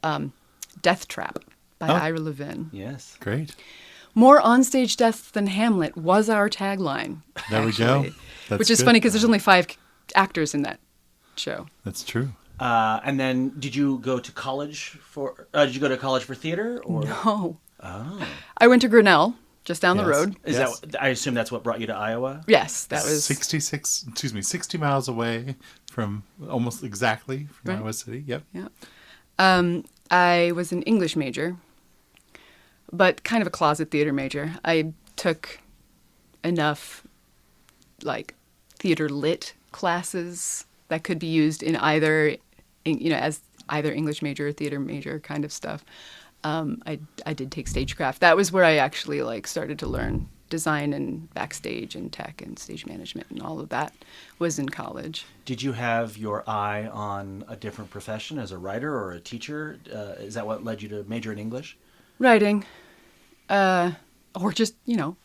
Death Trap by Ira Levin. Yes. Great. More onstage deaths than Hamlet was our tagline. There we go. actually. That's Which is good. funny because there's only 5 actors in that show. That's true. And then did you go to college for theater or No. Oh. I went to Grinnell, just down the Yes. road. Is Yes. that I assume that's what brought you to Iowa? Yes, that was 60 miles away from almost exactly from Right. Iowa City. Yep. Yeah. I was an English major, but kind of a closet theater major. I took enough theater lit classes that could be used in either, as either English major or theater major kind of stuff. I did take stagecraft. That was where I actually started to learn design and backstage and tech and stage management and all of that was in college. Did you have your eye on a different profession as a writer or a teacher? Is that what led you to major in English? Writing, or just,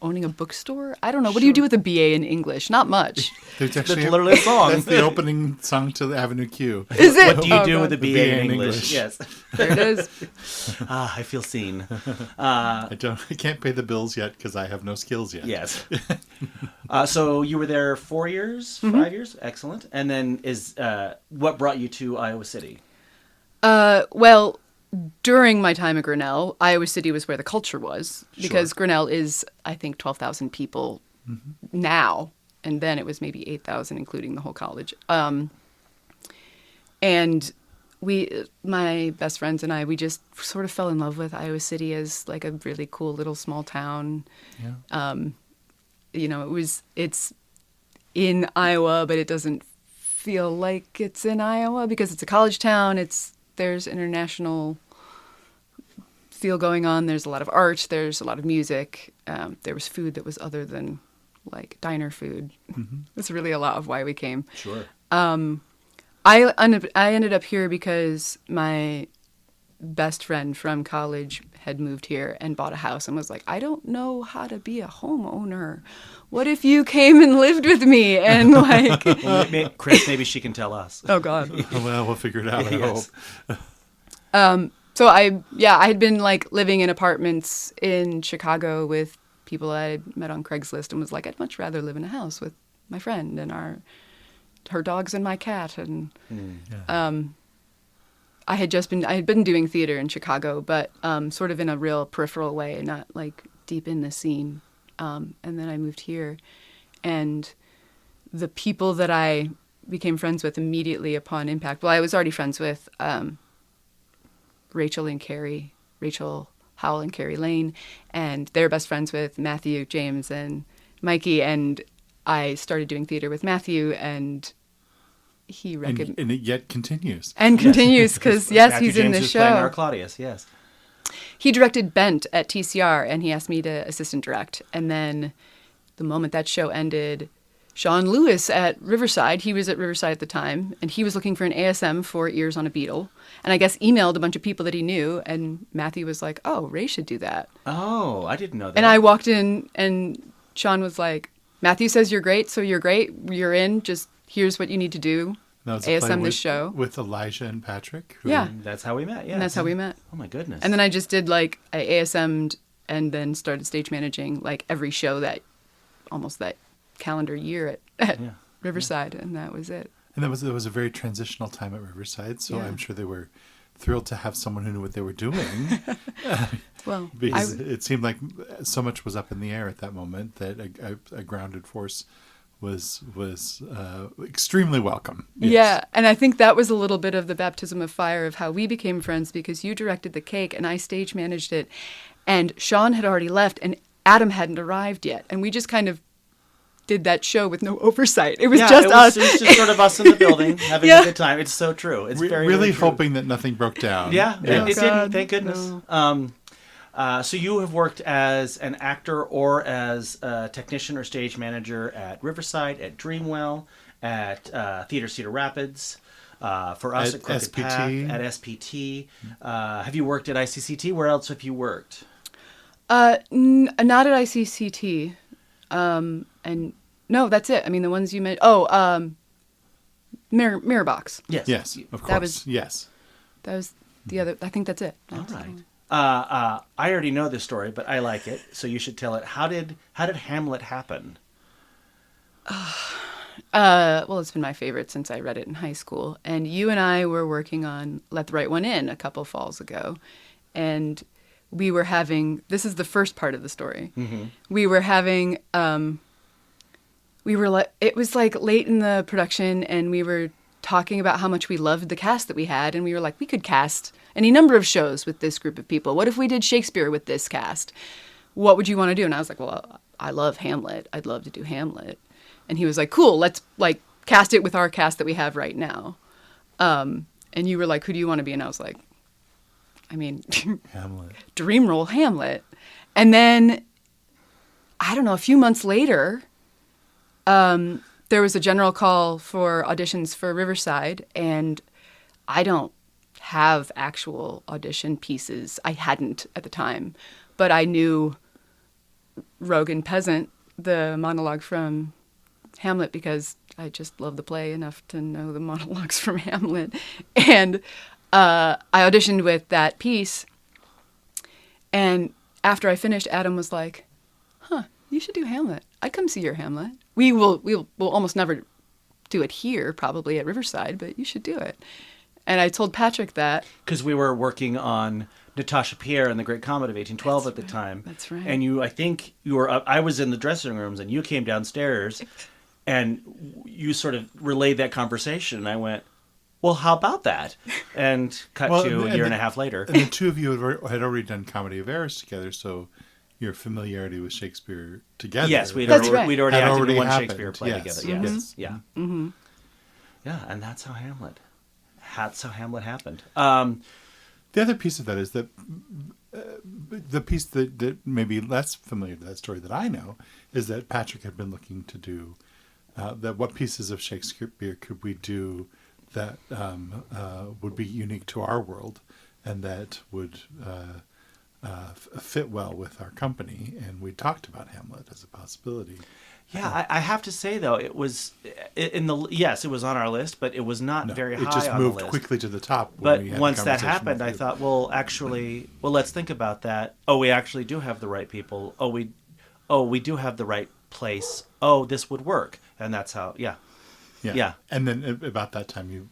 owning a bookstore. I don't know. What do you do with a BA in English? Not much. There's actually That's literally a song. That's the opening song to the Avenue Q. Is it? What do you Oh, do God. with a The BA in English? Yes. There it is. I feel seen. I can't pay the bills yet because I have no skills yet. Yes. So you were there 4 years, 5 years? Excellent. And then what brought you to Iowa City? Well, during my time at Grinnell, Iowa City was where the culture was, because Grinnell is, I think, 12,000 people now, and then it was maybe 8,000, including the whole college. And my best friends and I, we just sort of fell in love with Iowa City as like a really cool little small town. Yeah. It's in Iowa, but it doesn't feel like it's in Iowa because it's a college town. There's international feel going on. There's a lot of art. There's a lot of music. There was food that was other than like diner food. Mm-hmm. That's really a lot of why we came. Sure. I ended up here because my best friend from college had moved here and bought a house and was like, I don't know how to be a homeowner. What if you came and lived with me? And like, Well, Chris, maybe she can tell us. oh God. Well, we'll figure it out. I Yes. hope. So I had been like living in apartments in Chicago with people I met on Craigslist and was like, I'd much rather live in a house with my friend and her dogs and my cat. And I had been doing theater in Chicago, but sort of in a real peripheral way, not like deep in the scene. And then I moved here, and the people that I became friends with immediately upon impact. Well, I was already friends with Rachel Howell and Carrie Lane, and they're best friends with Matthew, James, and Mikey. And I started doing theater with Matthew, and he recommended. And it yet continues. And continues because Matthew he's in James the is playing our show. Claudius, yes. He directed Bent at TCR, and he asked me to assistant direct. And then the moment that show ended, Sean Lewis at Riverside, he was at Riverside at the time, and he was looking for an ASM for Ears on a Beetle. And I guess emailed a bunch of people that he knew, and Matthew was like, oh, Ray should do that. Oh, I didn't know that. And I walked in, and Sean was like, Matthew says you're great, so you're great. You're in. Just here's what you need to do. That was a play ASM this show. with Elijah and Patrick. Yeah. That's how we met, yeah. And that's how we met. Oh, my goodness. And then I just did I ASM'd and then started stage managing like every show almost that calendar year at Riverside, and that was it. And there was a very transitional time at Riverside, so Yeah. I'm sure they were thrilled to have someone who knew what they were doing. Well, Because it seemed like so much was up in the air at that moment that a grounded force was extremely welcome. Yes. yeah, and I think that was a little bit of the baptism of fire of how we became friends, because you directed the cake and I stage managed it, and Sean had already left and Adam hadn't arrived yet, and we just kind of did that show with no oversight. It was just us. It was just sort of us in the building having a good time. It's so true. It's very, really very true. hoping that nothing broke down. Yeah, Oh, it God, didn't. Thank goodness. no. So you have worked as an actor or as a technician or stage manager at Riverside, at Dreamwell, at Theater Cedar Rapids, for us At at Crooked SPT. Path, at SPT. Have you worked at ICCT? Where else have you worked? Not at ICCT. And no, that's it. I mean, the ones you mentioned. Oh, Mirrorbox. Yes. Of course. That was- yes. That was the other. I think that's it. All right. I already know this story, but I like it, so you should tell it. How did Hamlet happen? Well, it's been my favorite since I read it in high school. And you and I were working on Let the Right One In a couple falls ago. And we were having, this is the first part of the story. Mm-hmm. We were having, it was like late in the production, and we were talking about how much we loved the cast that we had. And we were like, we could cast any number of shows with this group of people. What if we did Shakespeare with this cast? What would you want to do? And I was like, well, I love Hamlet. I'd love to do Hamlet. And he was like, cool, let's like cast it with our cast that we have right now. And you were like, who do you want to be? And I was like, I mean, Hamlet. dream role Hamlet. And then, I don't know, a few months later, there was a general call for auditions for Riverside, and I don't have actual audition pieces. I hadn't at the time, but I knew Rogan Peasant, the monologue from Hamlet, because I just love the play enough to know the monologues from Hamlet. And I auditioned with that piece. And after I finished, Adam was like, you should do Hamlet. I'd come see your Hamlet. We'll almost never do it here, probably at Riverside, but you should do it. And I told Patrick that. Because we were working on Natasha Pierre and the Great Comet of 1812 at the time. That's right. And I think you were I was in the dressing rooms, and you came downstairs, and you sort of relayed that conversation. And I went, well, how about that? And cut to a year and a half later. And the two of you had already done Comedy of Errors together, so your familiarity with Shakespeare together. Yes, we'd That's already, right. we'd already Had acted already in one happened. Shakespeare play Yes. together. Yes. Yes. Yeah. Mm-hmm. Yeah, and that's how Hamlet. That's how Hamlet happened. The other piece of that is that the piece that may be less familiar to that story that I know is that Patrick had been looking to do that. What pieces of Shakespeare could we do that would be unique to our world and that would fit well with our company? And we talked about Hamlet as a possibility. Yeah, I have to say though, it was it was on our list, but it was not very high on the list. It just moved quickly to the top. But once that happened, I thought, well, let's think about that. Oh, we actually do have the right people. We do have the right place. Oh, this would work, and that's how. Yeah. And then about that time,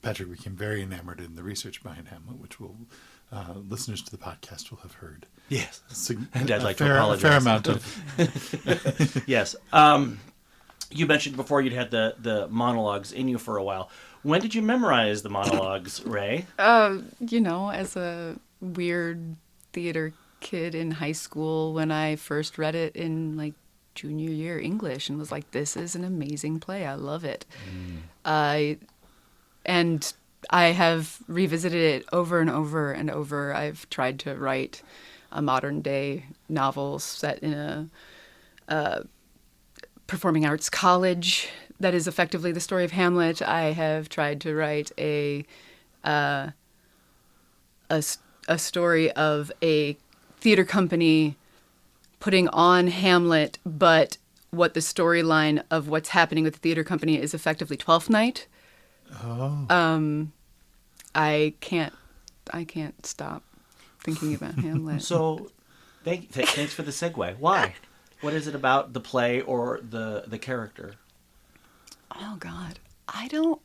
Patrick became very enamored in the research behind Hamlet, which listeners to the podcast will have heard. Yes, and I'd like to apologize. A fair amount of. Yes. You mentioned before you'd had the monologues in you for a while. When did you memorize the monologues, Ray? As a weird theater kid in high school, when I first read it in like junior year English, and was like, "This is an amazing play. I love it." And I have revisited it over and over and over. I've tried to write a modern day novel set in a performing arts college that is effectively the story of Hamlet. I have tried to write a story of a theater company putting on Hamlet, but what the storyline of what's happening with the theater company is effectively Twelfth Night. Oh. I can't stop thinking about Hamlet. So, thanks for the segue. Why? What is it about the play or the character? Oh God, I don't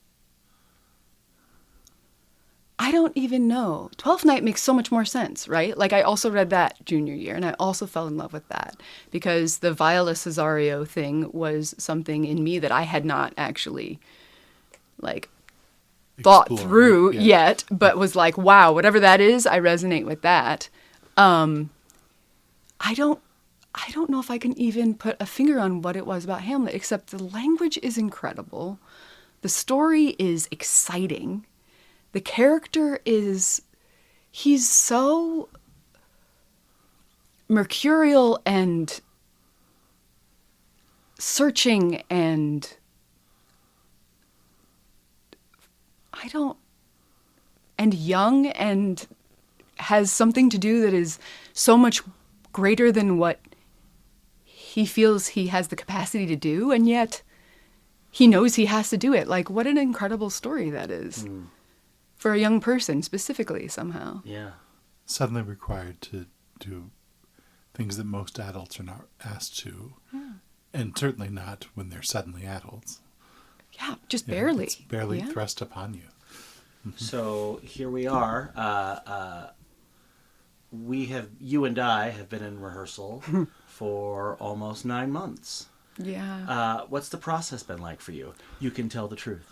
even know. Twelfth Night makes so much more sense, right? Like, I also read that junior year, and I also fell in love with that because the Viola Cesario thing was something in me that I had not actually thought through yet, but was like, wow, whatever that is, I resonate with that. I don't know if I can even put a finger on what it was about Hamlet, except the language is incredible. The story is exciting. The character he's so mercurial and searching and young, and has something to do that is so much greater than what he feels he has the capacity to do, and yet he knows he has to do it. Like, what an incredible story that is for a young person specifically somehow. Yeah. Suddenly required to do things that most adults are not asked to, and certainly not when they're suddenly adults. Yeah, just barely. It's barely thrust upon you. So here we are. You and I have been in rehearsal for almost 9 months. Yeah. What's the process been like for you? You can tell the truth.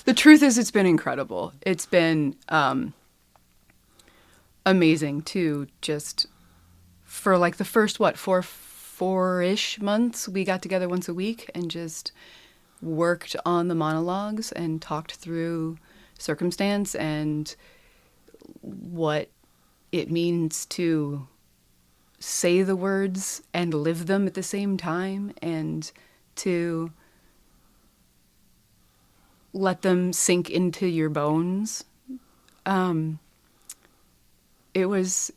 The truth is, it's been incredible. It's been amazing too. Just for like the first four-ish months, we got together once a week and just worked on the monologues and talked through circumstance and what it means to say the words and live them at the same time, and to let them sink into your bones. It was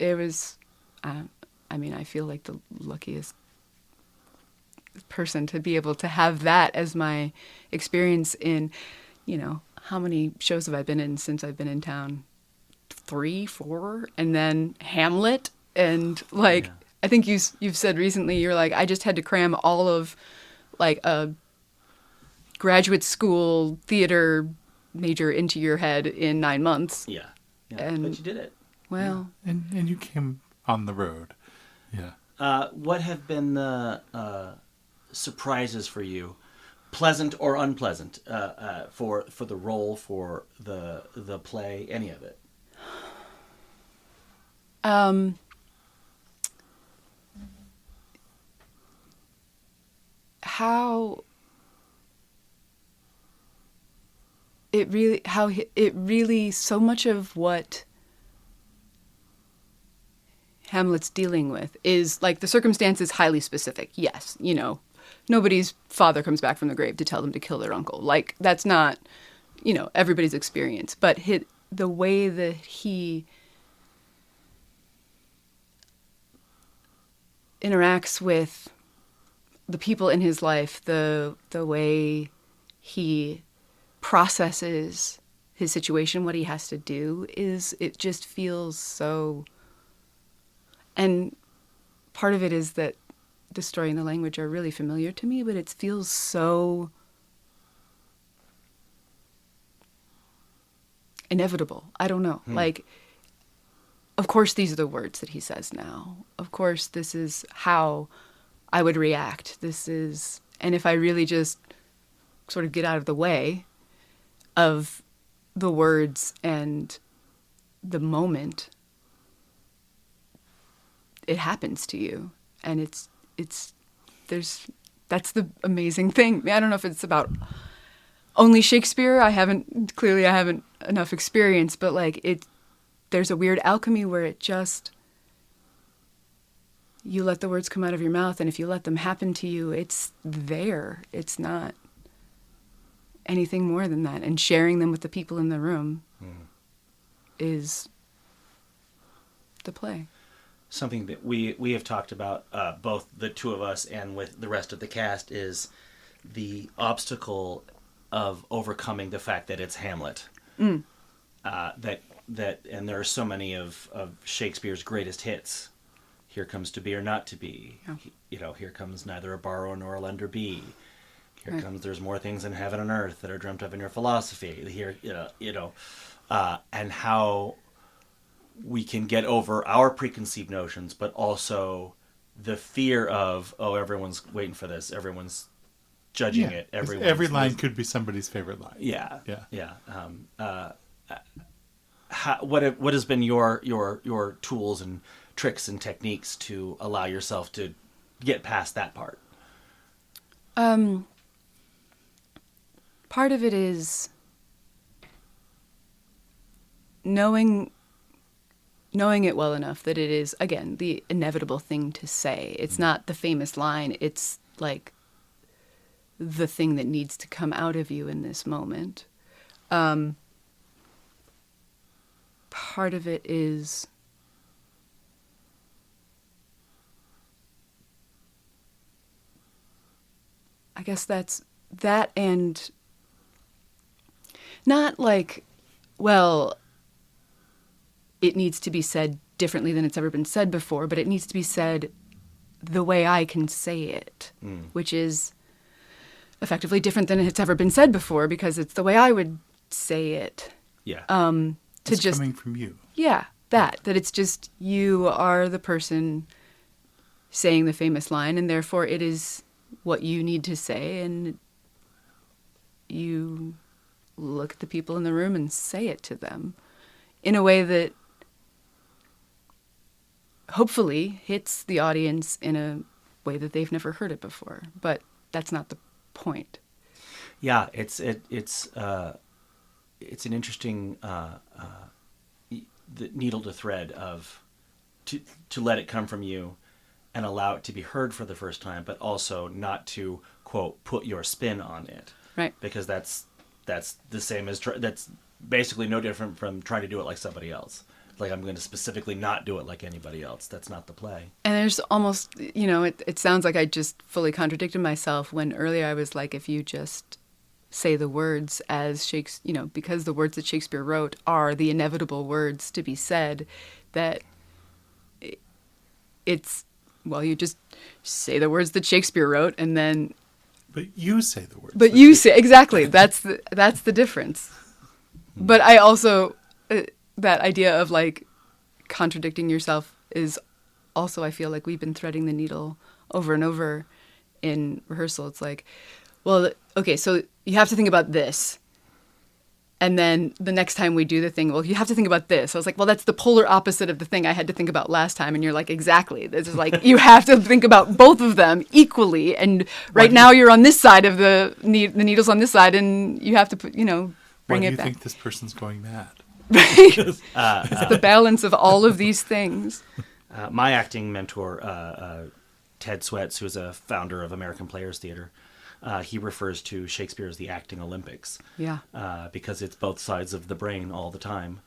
I feel like the luckiest person to be able to have that as my experience in, how many shows have I been in since I've been in town? 3, 4, and then Hamlet. And I think you've said recently, you're like, I just had to cram all of a graduate school theater major into your head in 9 months. Yeah. And- But you did it. Well, And you came on the road. Yeah. What have been the surprises for you, pleasant or unpleasant, for the role, for the play, any of it? How it really so much of what Hamlet's dealing with is like the circumstance is highly specific. Yes, nobody's father comes back from the grave to tell them to kill their uncle. Like that's not, everybody's experience. But the way that he interacts with the people in his life, the way he processes his situation, what he has to do, it just feels so. And part of it is that the story and the language are really familiar to me, but it feels so inevitable. I don't know. Like, of course, these are the words that he says now. Of course, this is how I would react. And if I really just sort of get out of the way of the words and the moment, it happens to you. And that's the amazing thing. I don't know if it's about only Shakespeare. I haven't enough experience, but like there's a weird alchemy where it just, you let the words come out of your mouth, and if you let them happen to you, it's there. It's not anything more than that. And sharing them with the people in the room is the play. Something that we have talked about, both the two of us and with the rest of the cast, is the obstacle of overcoming the fact that it's Hamlet. And there are so many of Shakespeare's greatest hits. Here comes to be or not to be. Yeah. Here comes neither a borrower nor a lender be. Here Right. comes there's more things in heaven and earth that are dreamt of in your philosophy. Here, and how we can get over our preconceived notions, but also the fear of, everyone's waiting for this. Everyone's judging it. Every line could be somebody's favorite line. Yeah. Yeah. What has been your tools and tricks and techniques to allow yourself to get past that part? Part of it is knowing it well enough that it is, again, the inevitable thing to say. It's not the famous line. It's like the thing that needs to come out of you in this moment. Part of it is I guess that's that, and not like, well, it needs to be said differently than it's ever been said before, but it needs to be said the way I can say it, which is effectively different than it's ever been said before, because it's the way I would say it. Yeah. It's coming from you. Yeah, that it's just you are the person saying the famous line, and therefore it is what you need to say, and you look at the people in the room and say it to them in a way that hopefully hits the audience in a way that they've never heard it before. But that's not the point. Yeah, it's an interesting the needle to thread of to let it come from you and allow it to be heard for the first time, but also not to, quote, put your spin on it. Right. Because that's the same as that's basically no different from trying to do it like somebody else. Like, I'm going to specifically not do it like anybody else. That's not the play. And there's almost, it sounds like I just fully contradicted myself when earlier I was like, if you just say the words as Shakespeare, because the words that Shakespeare wrote are the inevitable words to be said, that it's, well, you just say the words that Shakespeare wrote, and then But you say the words. But you say, exactly, that's the difference. But I also, that idea of like contradicting yourself is also, I feel like we've been threading the needle over and over in rehearsal. It's like, well, okay, so you have to think about this. And then the next time we do the thing, well, you have to think about this. I was like, well, that's the polar opposite of the thing I had to think about last time. And you're like, exactly. This is like, you have to think about both of them equally. And right now you're on this side of the needle's on this side, and you have to put, bring Why it do you back. think this person's going mad? It's the balance of all of these things. My acting mentor, Ted Sweats, who is a founder of American Players Theatre, he refers to Shakespeare as the acting Olympics. Yeah. Because it's both sides of the brain all the time.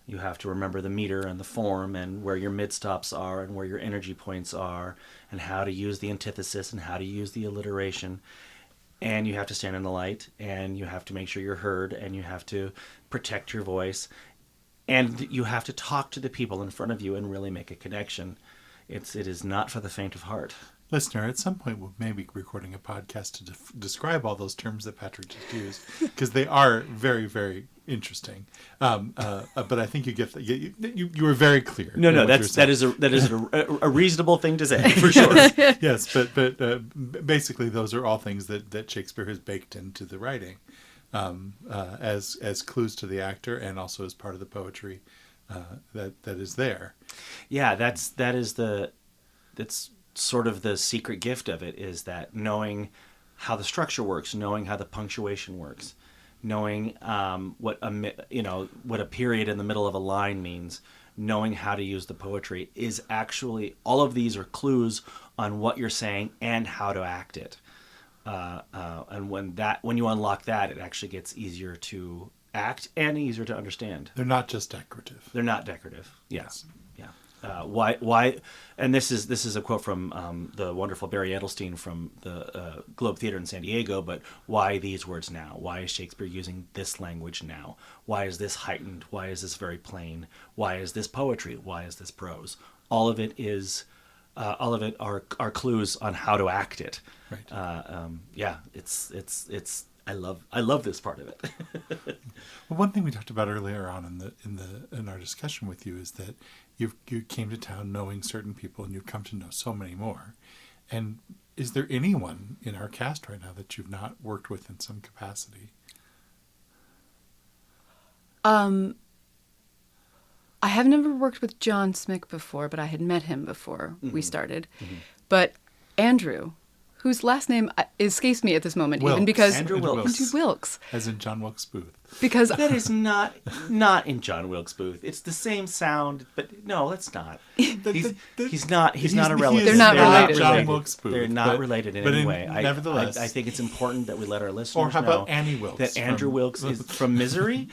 You have to remember the meter and the form and where your mid-stops are and where your energy points are and how to use the antithesis and how to use the alliteration. And you have to stand in the light, and you have to make sure you're heard, and you have to protect your voice. And you have to talk to the people in front of you and really make a connection. It is not for the faint of heart. Listener, at some point we'll maybe be recording a podcast to describe all those terms that Patrick just used, because they are very, very interesting. But I think you get you were very clear. No, that is a reasonable thing to say, for sure. Yes, but basically those are all things that Shakespeare has baked into the writing, as clues to the actor and also as part of the poetry that is there. Yeah, that's sort of the secret gift of it, is that knowing how the structure works, knowing how the punctuation works, knowing what a period in the middle of a line means, knowing how to use the poetry is actually, all of these are clues on what you're saying and how to act it. And when you unlock that, it actually gets easier to act and easier to understand. They're not just decorative. They're not decorative. Yes. Yeah. Why? And this is a quote from the wonderful Barry Edelstein from the Globe Theatre in San Diego. But why these words now? Why is Shakespeare using this language now? Why is this heightened? Why is this very plain? Why is this poetry? Why is this prose? All of it are clues on how to act it. Right. Yeah. It's. I love this part of it. Well, one thing we talked about earlier on in our discussion with you is that you came to town knowing certain people, and you've come to know so many more. And is there anyone in our cast right now that you've not worked with in some capacity? I have never worked with John Smick before, but I had met him before we started. Mm-hmm. But Andrew, whose last name escapes me at this moment, Wilkes. even because Andrew Wilkes. Andrew Wilkes, As in John Wilkes Booth. because That is not in John Wilkes Booth. It's the same sound, but no, that's not. He's not a relative. They're not related. John Wilkes Booth. They're not related in any way. Nevertheless, I think it's important that we let our listeners or how about know Annie Wilkes that Andrew Wilkes is from Misery.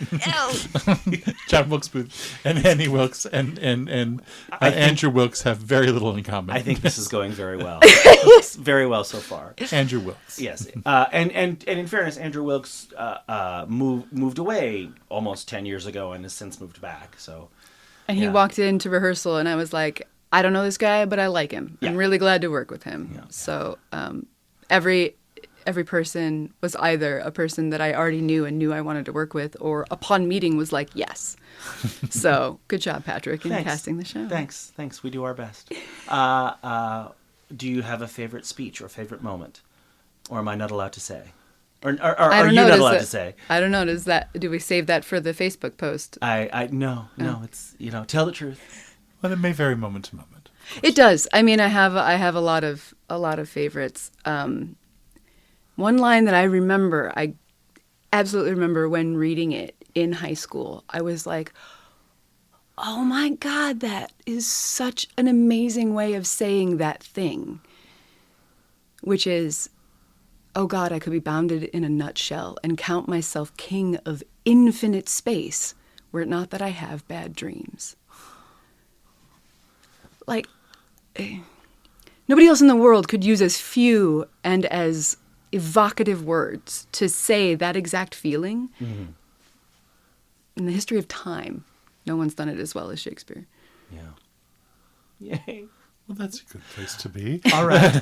John Wilkes Booth and Annie Wilkes and Andrew Wilkes have very little in common. I think this is going very well. Very well so far. Andrew Wilkes. Yes, and in fairness, Andrew Wilkes moved away almost 10 years ago and has since moved back. So, and he walked into rehearsal, and I was like, I don't know this guy, but I like him. Yeah. I'm really glad to work with him. Yeah. So every person was either a person that I already knew and knew I wanted to work with, or upon meeting was like, yes. So good job, Patrick, in casting the show. Thanks. We do our best. Do you have a favorite speech or favorite moment? Or am I not allowed to say? Or are you not allowed to say? I don't know. Do we save that for the Facebook post? No, it's, tell the truth. Well, it may vary moment to moment. It does. I mean, I have a lot of favorites. One line that I absolutely remember when reading it in high school. I was like, oh my God, that is such an amazing way of saying that thing. Which is, oh God, I could be bounded in a nutshell and count myself king of infinite space, were it not that I have bad dreams. Like, nobody else in the world could use as few and as evocative words to say that exact feeling. Mm-hmm. In the history of time, no one's done it as well as Shakespeare. Yeah. Yay. Well, that's a good place to be. All right.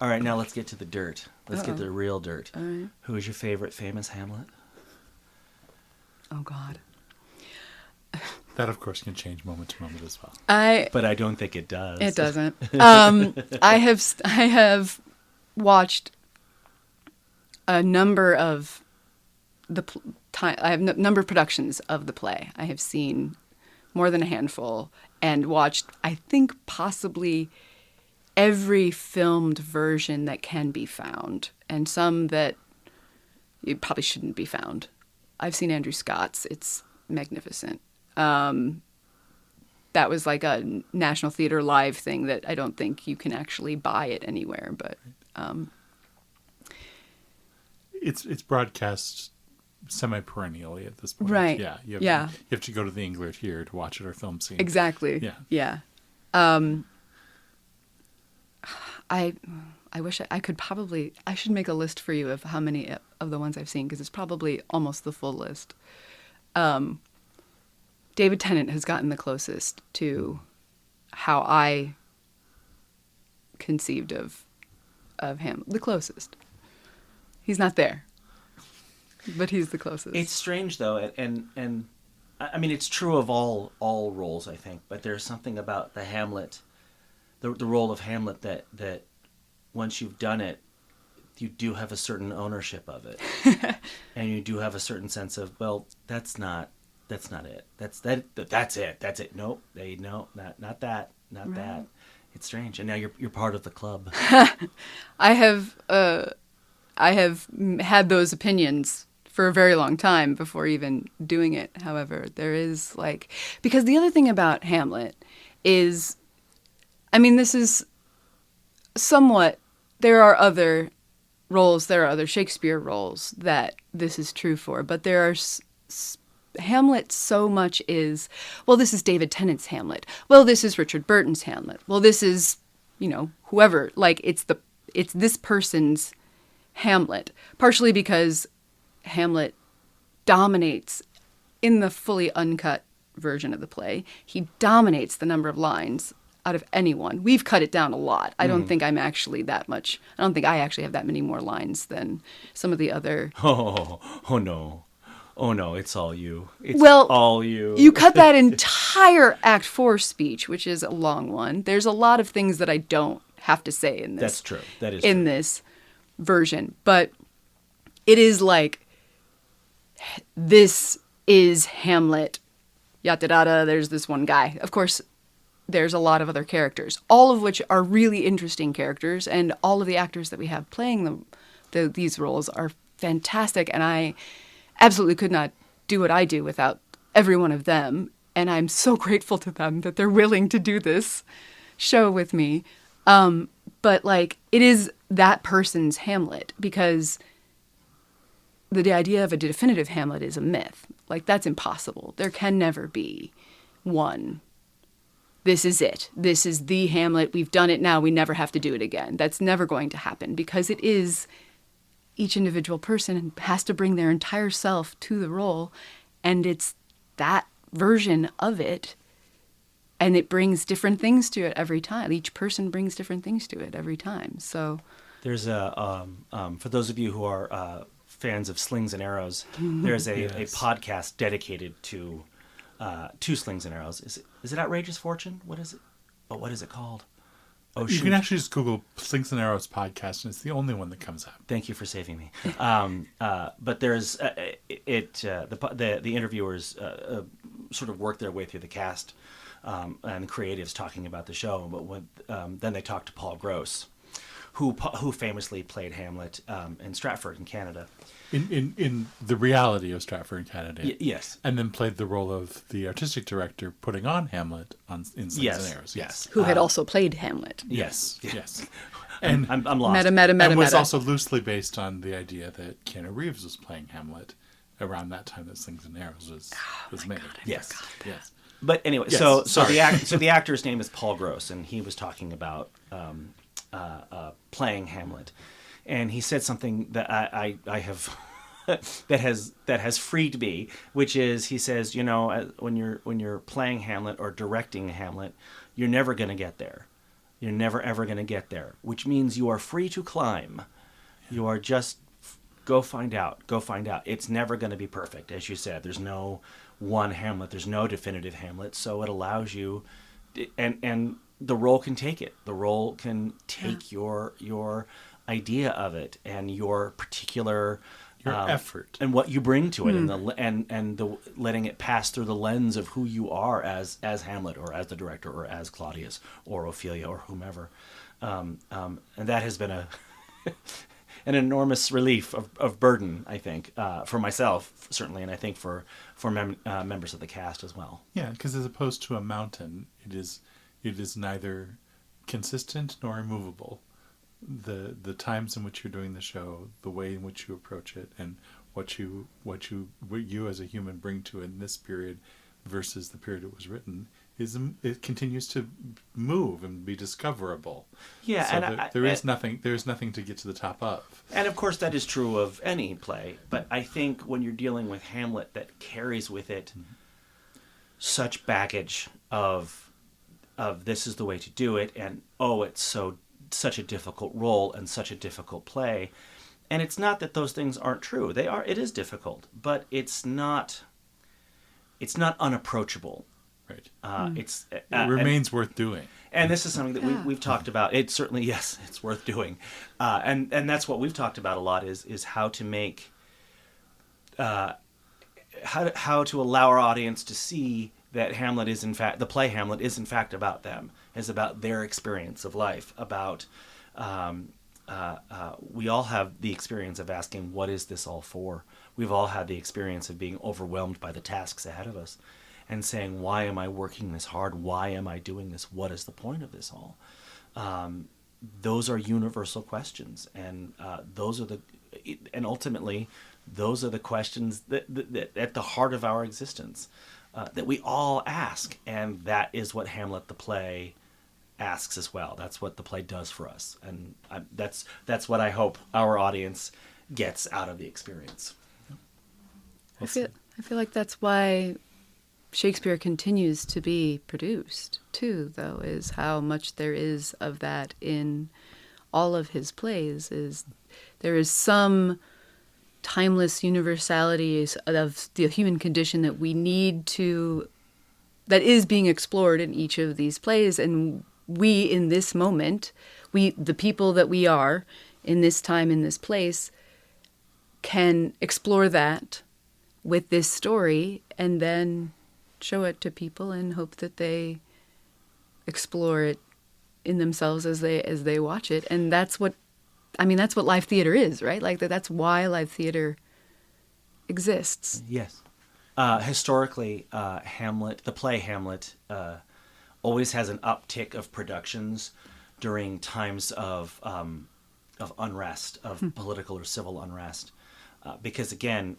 All right, now let's get to the dirt. Let's get to the real dirt. All right. Who is your favorite famous Hamlet? Oh God. That, of course, can change moment to moment as well. But I don't think it does. It doesn't. I have watched a number of I have a number of productions of the play. I have seen more than a handful and watched, I think, possibly every filmed version that can be found, and some that you probably shouldn't be found. I've seen Andrew Scott's. It's magnificent. That was like a National Theatre Live thing that I don't think you can actually buy it anywhere, but it's broadcast semi-perennially at this point. Right. Yeah. You have to go to the English here to watch it or film scene. Exactly. Yeah. I wish I could probably, I should make a list for you of how many of the ones I've seen, because it's probably almost the full list. David Tennant has gotten the closest to how I conceived of him. The closest. He's not there, but he's the closest. It's strange though, and I mean it's true of all roles, I think. But there's something about the Hamlet, the role of Hamlet that once you've done it, you do have a certain ownership of it, and you do have a certain sense of, well, that's not it. That's it. Nope. Not that. Right. That. It's strange, and now you're part of the club. I have had those opinions for a very long time before even doing it. However, there is because the other thing about Hamlet is, I mean, this is somewhat, there are other roles, there are other Shakespeare roles that this is true for, but there are Hamlet so much is, well, this is David Tennant's Hamlet. Well, this is Richard Burton's Hamlet. Well, this is, whoever. It's this person's Hamlet. Partially because Hamlet dominates in the fully uncut version of the play. He dominates the number of lines out of anyone. We've cut it down a lot. I don't think I'm actually that much. I don't think I actually have that many more lines than some of the other. Oh no, it's all you. It's well, all you. You cut that entire Act 4 speech, which is a long one. There's a lot of things that I don't have to say in this. That's true. That is in true. this version. But it is this is Hamlet. Yada yada. There's this one guy. Of course, there's a lot of other characters, all of which are really interesting characters, and all of the actors that we have playing these roles are fantastic, and I absolutely could not do what I do without every one of them, and I'm so grateful to them that they're willing to do this show with me. But it is that person's Hamlet, because the idea of a definitive Hamlet is a myth. That's impossible. There can never be one. This is it. This is the Hamlet. We've done it now. We never have to do it again. That's never going to happen, because it is each individual person has to bring their entire self to the role, and it's that version of it, and it brings different things to it every time. Each person brings different things to it every time. So there's for those of you who are fans of Slings and Arrows, there's a podcast dedicated to Slings and Arrows. Is it Outrageous Fortune? What is it? Oh, what is it called? Oh, you can actually just Google Slings and Arrows podcast, and it's the only one that comes up. Thank you for saving me. But there's the interviewers sort of work their way through the cast and the creatives talking about the show. But then they talk to Paul Gross, who famously played Hamlet in Stratford in Canada. In the reality of Stratford in Canada. Yes. And then played the role of the artistic director putting on Hamlet in Slings and Arrows. Yes. Who had also played Hamlet. Yes. And I'm lost. Meta. And was also loosely based on the idea that Keanu Reeves was playing Hamlet around that time that Slings and Arrows was made. God, yes. Yes. But anyway, Yes, so the actor's name is Paul Gross, and he was talking about playing Hamlet, and he said something that I have that has freed me, which is, he says, when you're playing Hamlet or directing Hamlet, you're never going to get there. You're never ever going to get there, which means you are free to climb. You are just go find out. Go find out. It's never going to be perfect, as you said. There's no one Hamlet. There's no definitive Hamlet. So it allows you, and the role can take it. The role can take your idea of it and your particular effort and what you bring to it, and the letting it pass through the lens of who you are as Hamlet, or as the director, or as Claudius, or Ophelia, or whomever, and that has been an enormous relief of burden, I think, for myself certainly, and I think for members of the cast as well. Yeah, because as opposed to a mountain, it is neither consistent nor immovable. The times in which you're doing the show, the way in which you approach it, and what you as a human bring to it in this period versus the period it was written, it continues to move and be discoverable. Yeah, so and there is nothing to get to the top of. And of course that is true of any play, but I think when you're dealing with Hamlet, that carries with it such baggage of this is the way to do it, and it's such a difficult role and such a difficult play. And it's not that those things aren't true. It is difficult, but it's not unapproachable. Right. It remains worth doing. And this is something that we've talked about. It certainly, yes, it's worth doing. And that's what we've talked about a lot is how to make, how to allow our audience to see that Hamlet is in fact, the play Hamlet is in fact about them, is about their experience of life, about, we all have the experience of asking, what is this all for? We've all had the experience of being overwhelmed by the tasks ahead of us and saying, why am I working this hard? Why am I doing this? What is the point of this all? Those are universal questions, and ultimately, those are the questions that at the heart of our existence, that we all ask, and that is what Hamlet the play asks as well. That's what the play does for us, and that's what I hope our audience gets out of the experience. I feel like that's why Shakespeare continues to be produced too, though, is how much there is of that in all of his plays. There is some timeless universality of the human condition that we need to, that is being explored in each of these plays, and we in this moment, the people that we are in this time, in this place, can explore that with this story and then show it to people and hope that they explore it in themselves as they watch it. And that's what live theater is, right? Like that's why live theater exists. Yes. Historically, Hamlet, the play Hamlet, always has an uptick of productions during times of unrest, of political or civil unrest, because again,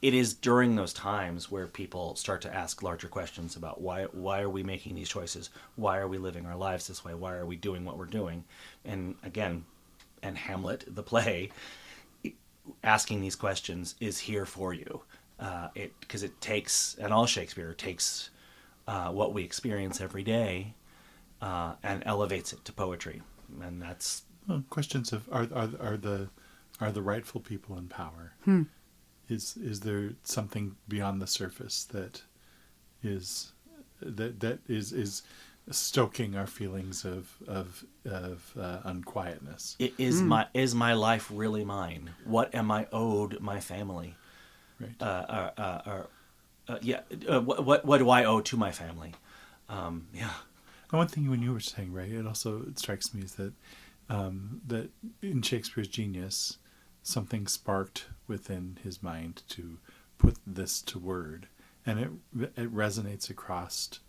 it is during those times where people start to ask larger questions about why are we making these choices? Why are we living our lives this way? Why are we doing what we're doing? And again, and Hamlet, the play, asking these questions is here for you. Because it takes, and all Shakespeare takes what we experience every day and elevates it to poetry. And that's... Well, questions of are the rightful people in power? Is there something beyond the surface that is stoking our feelings of unquietness? Is my life really mine? What am I owed my family? Right. What do I owe to my family? Yeah. And one thing when you were saying, Ray, it strikes me is that that in Shakespeare's genius, something sparked within his mind to put this to word, and it resonates across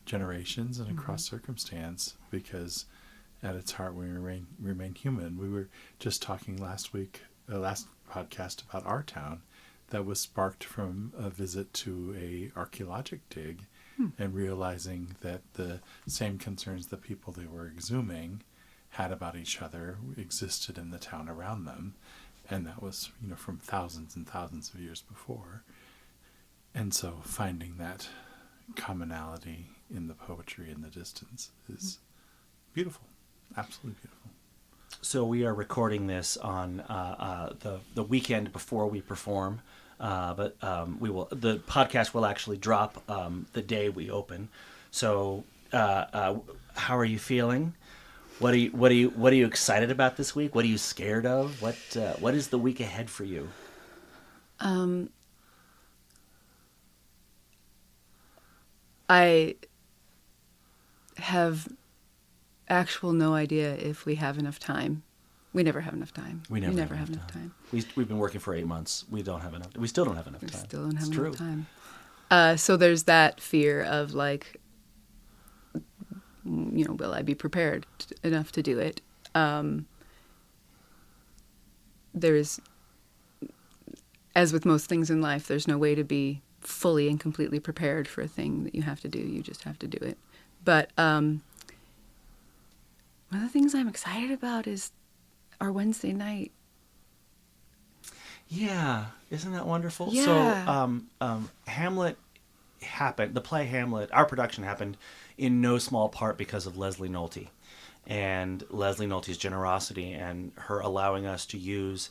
generations and across circumstance, because at its heart we remain human. We were just talking last podcast about our town that was sparked from a visit to a archaeologic dig, and realizing that the same concerns the people they were exhuming had about each other existed in the town around them. And that was, from thousands and thousands of years before. And so finding that commonality in the poetry in the distance is beautiful, absolutely beautiful. So we are recording this on the weekend before we perform, but the podcast will actually drop the day we open. So how are you feeling? What are you excited about this week? What are you scared of? What is the week ahead for you? I have no idea if we have enough time. We never have enough time. We never have enough time. We've been working for 8 months. We still don't have enough time. We still don't have It's enough true. time. So there's that fear of like, will I be prepared enough to do it? There's, as with most things in life, there's no way to be fully and completely prepared for a thing that you have to do. You just have to do it. But one of the things I'm excited about is our Wednesday night. Yeah, isn't that wonderful? Yeah. So Hamlet happened, the play Hamlet, our production happened in no small part because of Leslie Nolte. And Leslie Nolte's generosity and her allowing us to use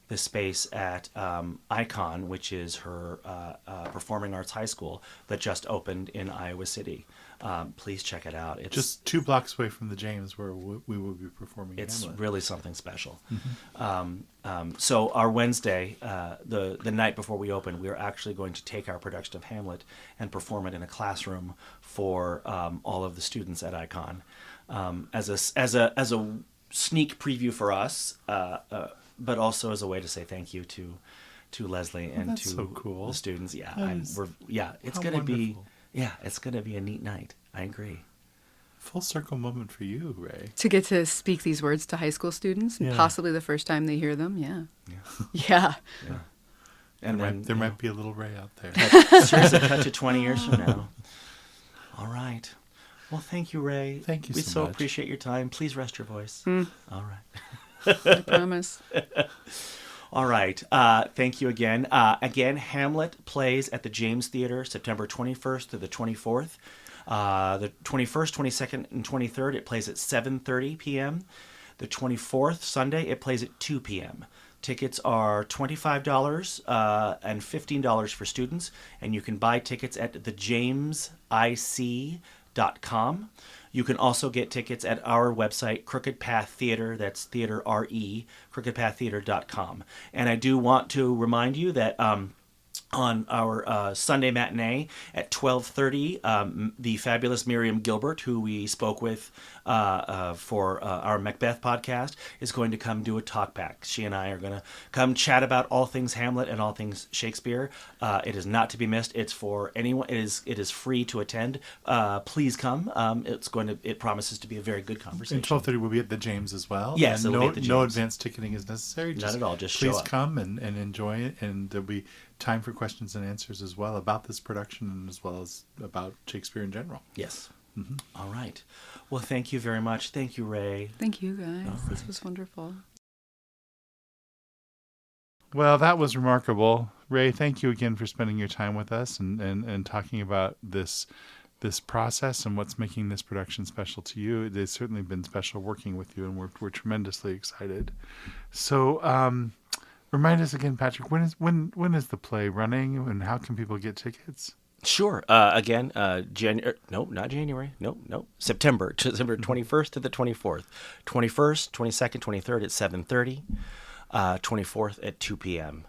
the space at Icon, which is her performing arts high school that just opened in Iowa City. Please check it out. It's just 2 blocks away from the James, where we will be performing. It's Hamlet. really something special. Mm-hmm. So our Wednesday, the night before we open, we are actually going to take our production of Hamlet and perform it in a classroom for all of the students at Icon, as a sneak preview for us, but also as a way to say thank you to Leslie and that's to so cool. the students. Yeah, it's how gonna be. wonderful. Yeah, it's going to be a neat night. I agree. Full circle moment for you, Ray. To get to speak these words to high school students, and Yeah. possibly the first time they hear them, yeah. Yeah. And there might be a little Ray out there. Seriously, touch it 20 years from now. All right. Well, thank you, Ray. Thank you We so much. appreciate your time. Please rest your voice. All right. I promise. All right. Thank you again. Again, Hamlet plays at the James Theatre September 21st to the 24th. The 21st, 22nd, and 23rd, it plays at 7:30 p.m. The 24th, Sunday, it plays at 2 p.m. Tickets are $25 and $15 for students, and you can buy tickets at thejamesic.com. You can also get tickets at our website, Crooked Path Theatre, that's Theatre R-E, crookedpaththeatre.com. And I do want to remind you that on our Sunday matinee at 12:30, the fabulous Miriam Gilbert, who we spoke with for our Macbeth podcast, is going to come do a talk back. She and I are going to come chat about all things Hamlet and all things Shakespeare. It is not to be missed. It's for anyone. It is free to attend. Please come. It promises to be a very good conversation. And 12:30 will be at the James as well. Yes, and it'll be at the no James. advanced ticketing is necessary. Not at all. Just show please up. come and enjoy it, and there'll be time for questions and answers as well about this production and as well as about Shakespeare in general. Yes. Mm-hmm. All right. Well, thank you very much. Thank you, Ray. Thank you, guys. All This right. was wonderful. Well, that was remarkable. Ray, thank you again for spending your time with us and talking about this process and what's making this production special to you. It has certainly been special working with you, and we're tremendously excited. So, remind us again, Patrick, when is the play running, and how can people get tickets? Sure. Again, not January. No. September 21st to the 24th. 21st, 22nd, 23rd at 7:30. 24th at 2 p.m.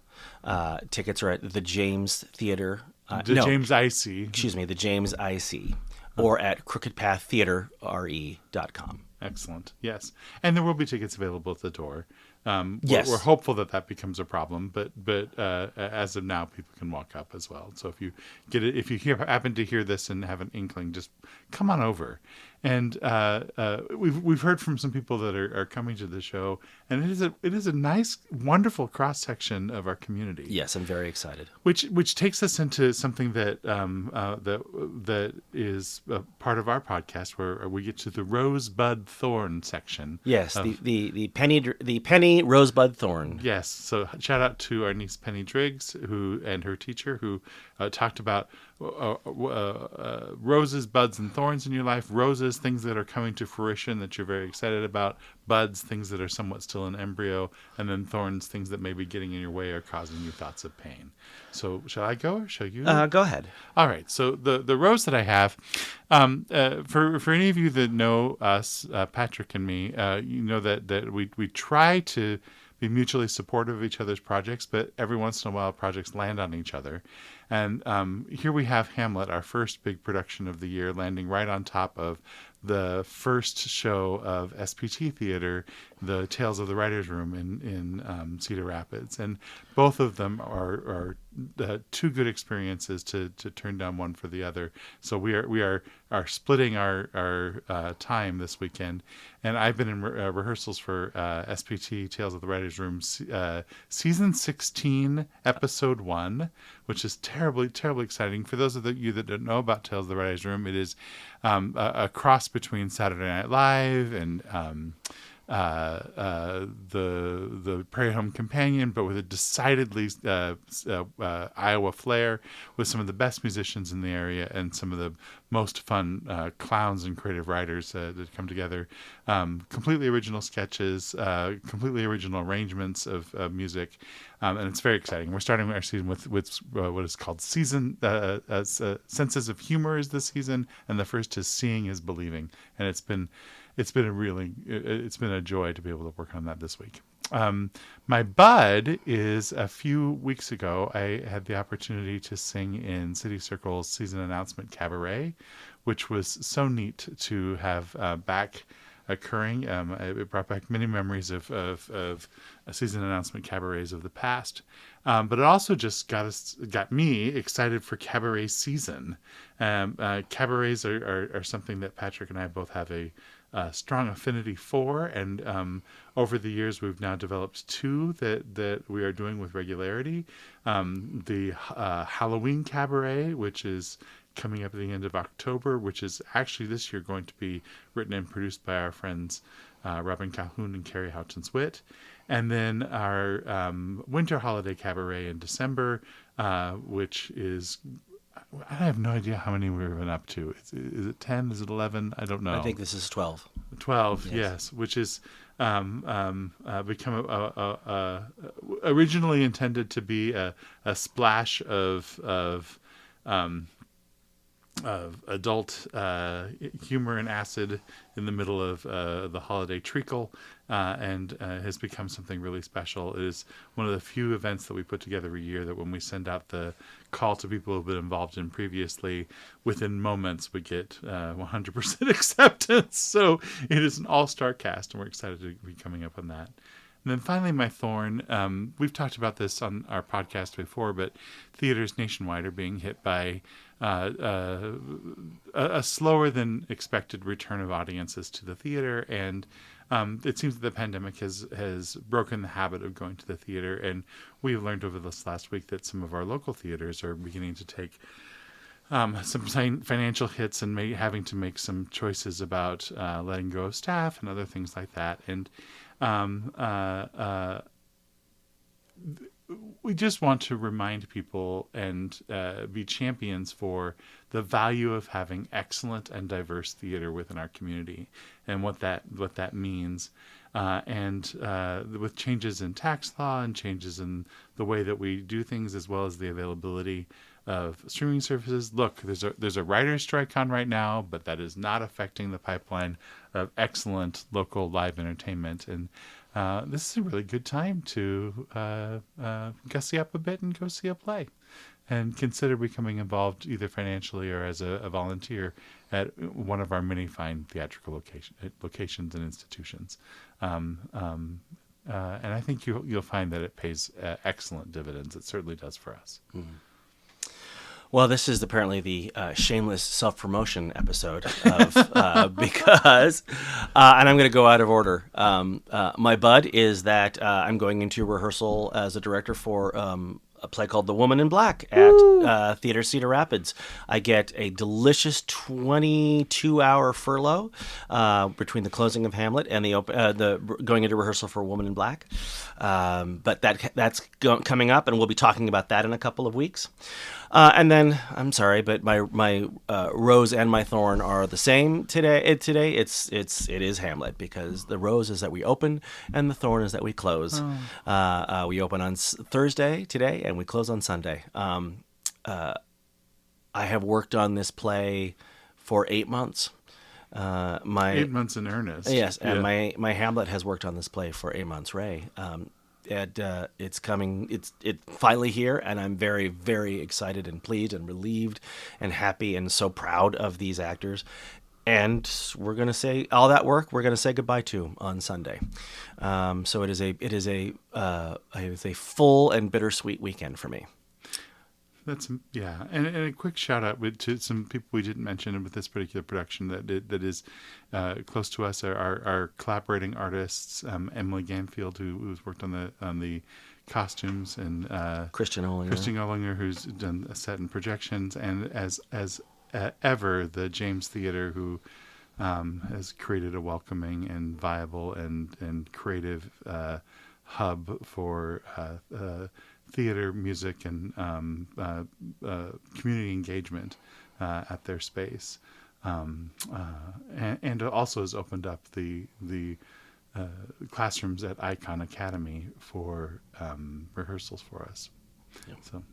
Tickets are at the James Theatre. James IC. Excuse me, the James IC. Or at crookedpaththeatre.com. Excellent. Yes. And there will be tickets available at the door. Yes. We're hopeful that becomes a problem, but as of now, people can walk up as well. So if you happen to hear this and have an inkling, just come on over. And we've heard from some people that are coming to the show, and it is a nice, wonderful cross section of our community. Yes, I'm very excited. Which takes us into something that is a part of our podcast, where we get to the Rosebud Thorn section. Yes, the penny Rosebud Thorn. Yes, so shout out to our niece Penny Driggs, and her teacher, who talked about roses, buds, and thorns in your life. Roses, things that are coming to fruition that you're very excited about. Buds, things that are somewhat still in embryo. And then thorns, things that may be getting in your way or causing you thoughts of pain. So shall I go or shall you? Go ahead. All right. So the rose that I have, for any of you that know us, Patrick and me, you know that we try to be mutually supportive of each other's projects, but every once in a while projects land on each other. And here we have Hamlet, our first big production of the year, landing right on top of the first show of SPT Theatre, the Tales of the Writers' Room in Cedar Rapids. And both of them are two good experiences to turn down one for the other. So we are splitting our time this weekend. And I've been in rehearsals for SPT Tales of the Writers' Room season 16, episode 1, which is terribly exciting. For those of you that don't know about Tales of the Writers' Room, it is a cross between Saturday Night Live and the Prairie Home Companion, but with a decidedly Iowa flair, with some of the best musicians in the area and some of the most fun clowns and creative writers that come together. Completely original sketches, completely original arrangements of music, and it's very exciting. We're starting our season with what is called season senses of humor is this season, and the first is seeing is believing, and it's been a joy to be able to work on that this week. My bud is a few weeks ago, I had the opportunity to sing in City Circle's season announcement cabaret, which was so neat to have back occurring. It brought back many memories of season announcement cabarets of the past. But it also just got me excited for cabaret season. Cabarets are something that Patrick and I both have a strong affinity for, and over the years we've now developed two that we are doing with regularity. The Halloween Cabaret, which is coming up at the end of October, which is actually this year going to be written and produced by our friends Robin Calhoun and Carrie Houghton-Switt. And then our Winter Holiday Cabaret in December, which is, I have no idea how many we've been up to. Is it 10? Is it 11? I don't know. I think this is 12. 12, yes, which is become originally intended to be a splash of adult humor and acid in the middle of the holiday treacle, and has become something really special. It is one of the few events that we put together every year that when we send out the call to people who have been involved in previously, within moments we get 100% acceptance. So it is an all-star cast, and we're excited to be coming up on that. And then finally, my thorn. We've talked about this on our podcast before, but theaters nationwide are being hit by a slower than expected return of audiences to the theater, and it seems that the pandemic has broken the habit of going to the theater. And we've learned over this last week that some of our local theaters are beginning to take some financial hits and having to make some choices about letting go of staff and other things like that. And we just want to remind people and be champions for the value of having excellent and diverse theater within our community, and what that means. And with changes in tax law and changes in the way that we do things, as well as the availability of streaming services. Look, there's a writer's strike on right now, but that is not affecting the pipeline of excellent local live entertainment. And this is a really good time to gussy up a bit and go see a play, and consider becoming involved either financially or as a volunteer at one of our many fine theatrical locations and institutions. And I think you'll find that it pays excellent dividends. It certainly does for us. Mm-hmm. Well, this is apparently the shameless self-promotion episode of because, and I'm going to go out of order. My bud is that I'm going into rehearsal as a director for a play called The Woman in Black at Theater Cedar Rapids. I get a delicious 22-hour furlough between the closing of Hamlet and the going into rehearsal for Woman in Black. But that's coming up, and we'll be talking about that in a couple of weeks. And then, I'm sorry, but my rose and my thorn are the same today. It is Hamlet, because the rose is that we open and the thorn is that we close. We open on Thursday today and we close on Sunday. I have worked on this play for 8 months. 8 months in earnest. Yes, and my Hamlet has worked on this play for 8 months, Ray. And it's coming. It's finally here, and I'm very, very excited and pleased and relieved and happy and so proud of these actors. And we're going to say all that work we're going to say goodbye to on Sunday. So it is a full and bittersweet weekend for me. That's and a quick shout out to some people we didn't mention with this particular production that is close to us. Our collaborating artists, Emily Ganfield, who's worked on the costumes, and Christian Ollinger, who's done a set and projections, and as ever, the James Theatre, who has created a welcoming and viable and creative hub for theater, music, and community engagement at their space, and also has opened up the classrooms at Icon Academy for rehearsals for us. Yep. So.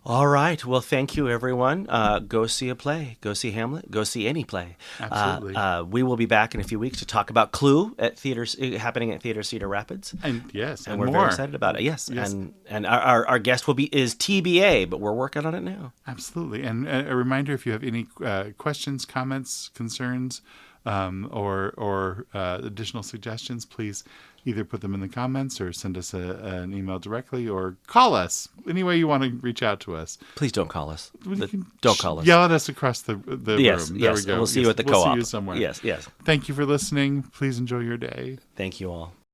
All right. Well, thank you, everyone. Go see a play. Go see Hamlet. Go see any play. Absolutely. We will be back in a few weeks to talk about Clue at happening at Theater Cedar Rapids. And we're more. very excited about it. Yes. And our guest is TBA, but we're working on it now. Absolutely. And a reminder, if you have any questions, comments, concerns, or additional suggestions, please either put them in the comments or send us an email directly or call us. Any way you want to reach out to us. Please don't call us. Don't call us. Yell at us across the room. There yes, we go. We'll see you at the co-op. We'll see you somewhere. Yes. Thank you for listening. Please enjoy your day. Thank you all.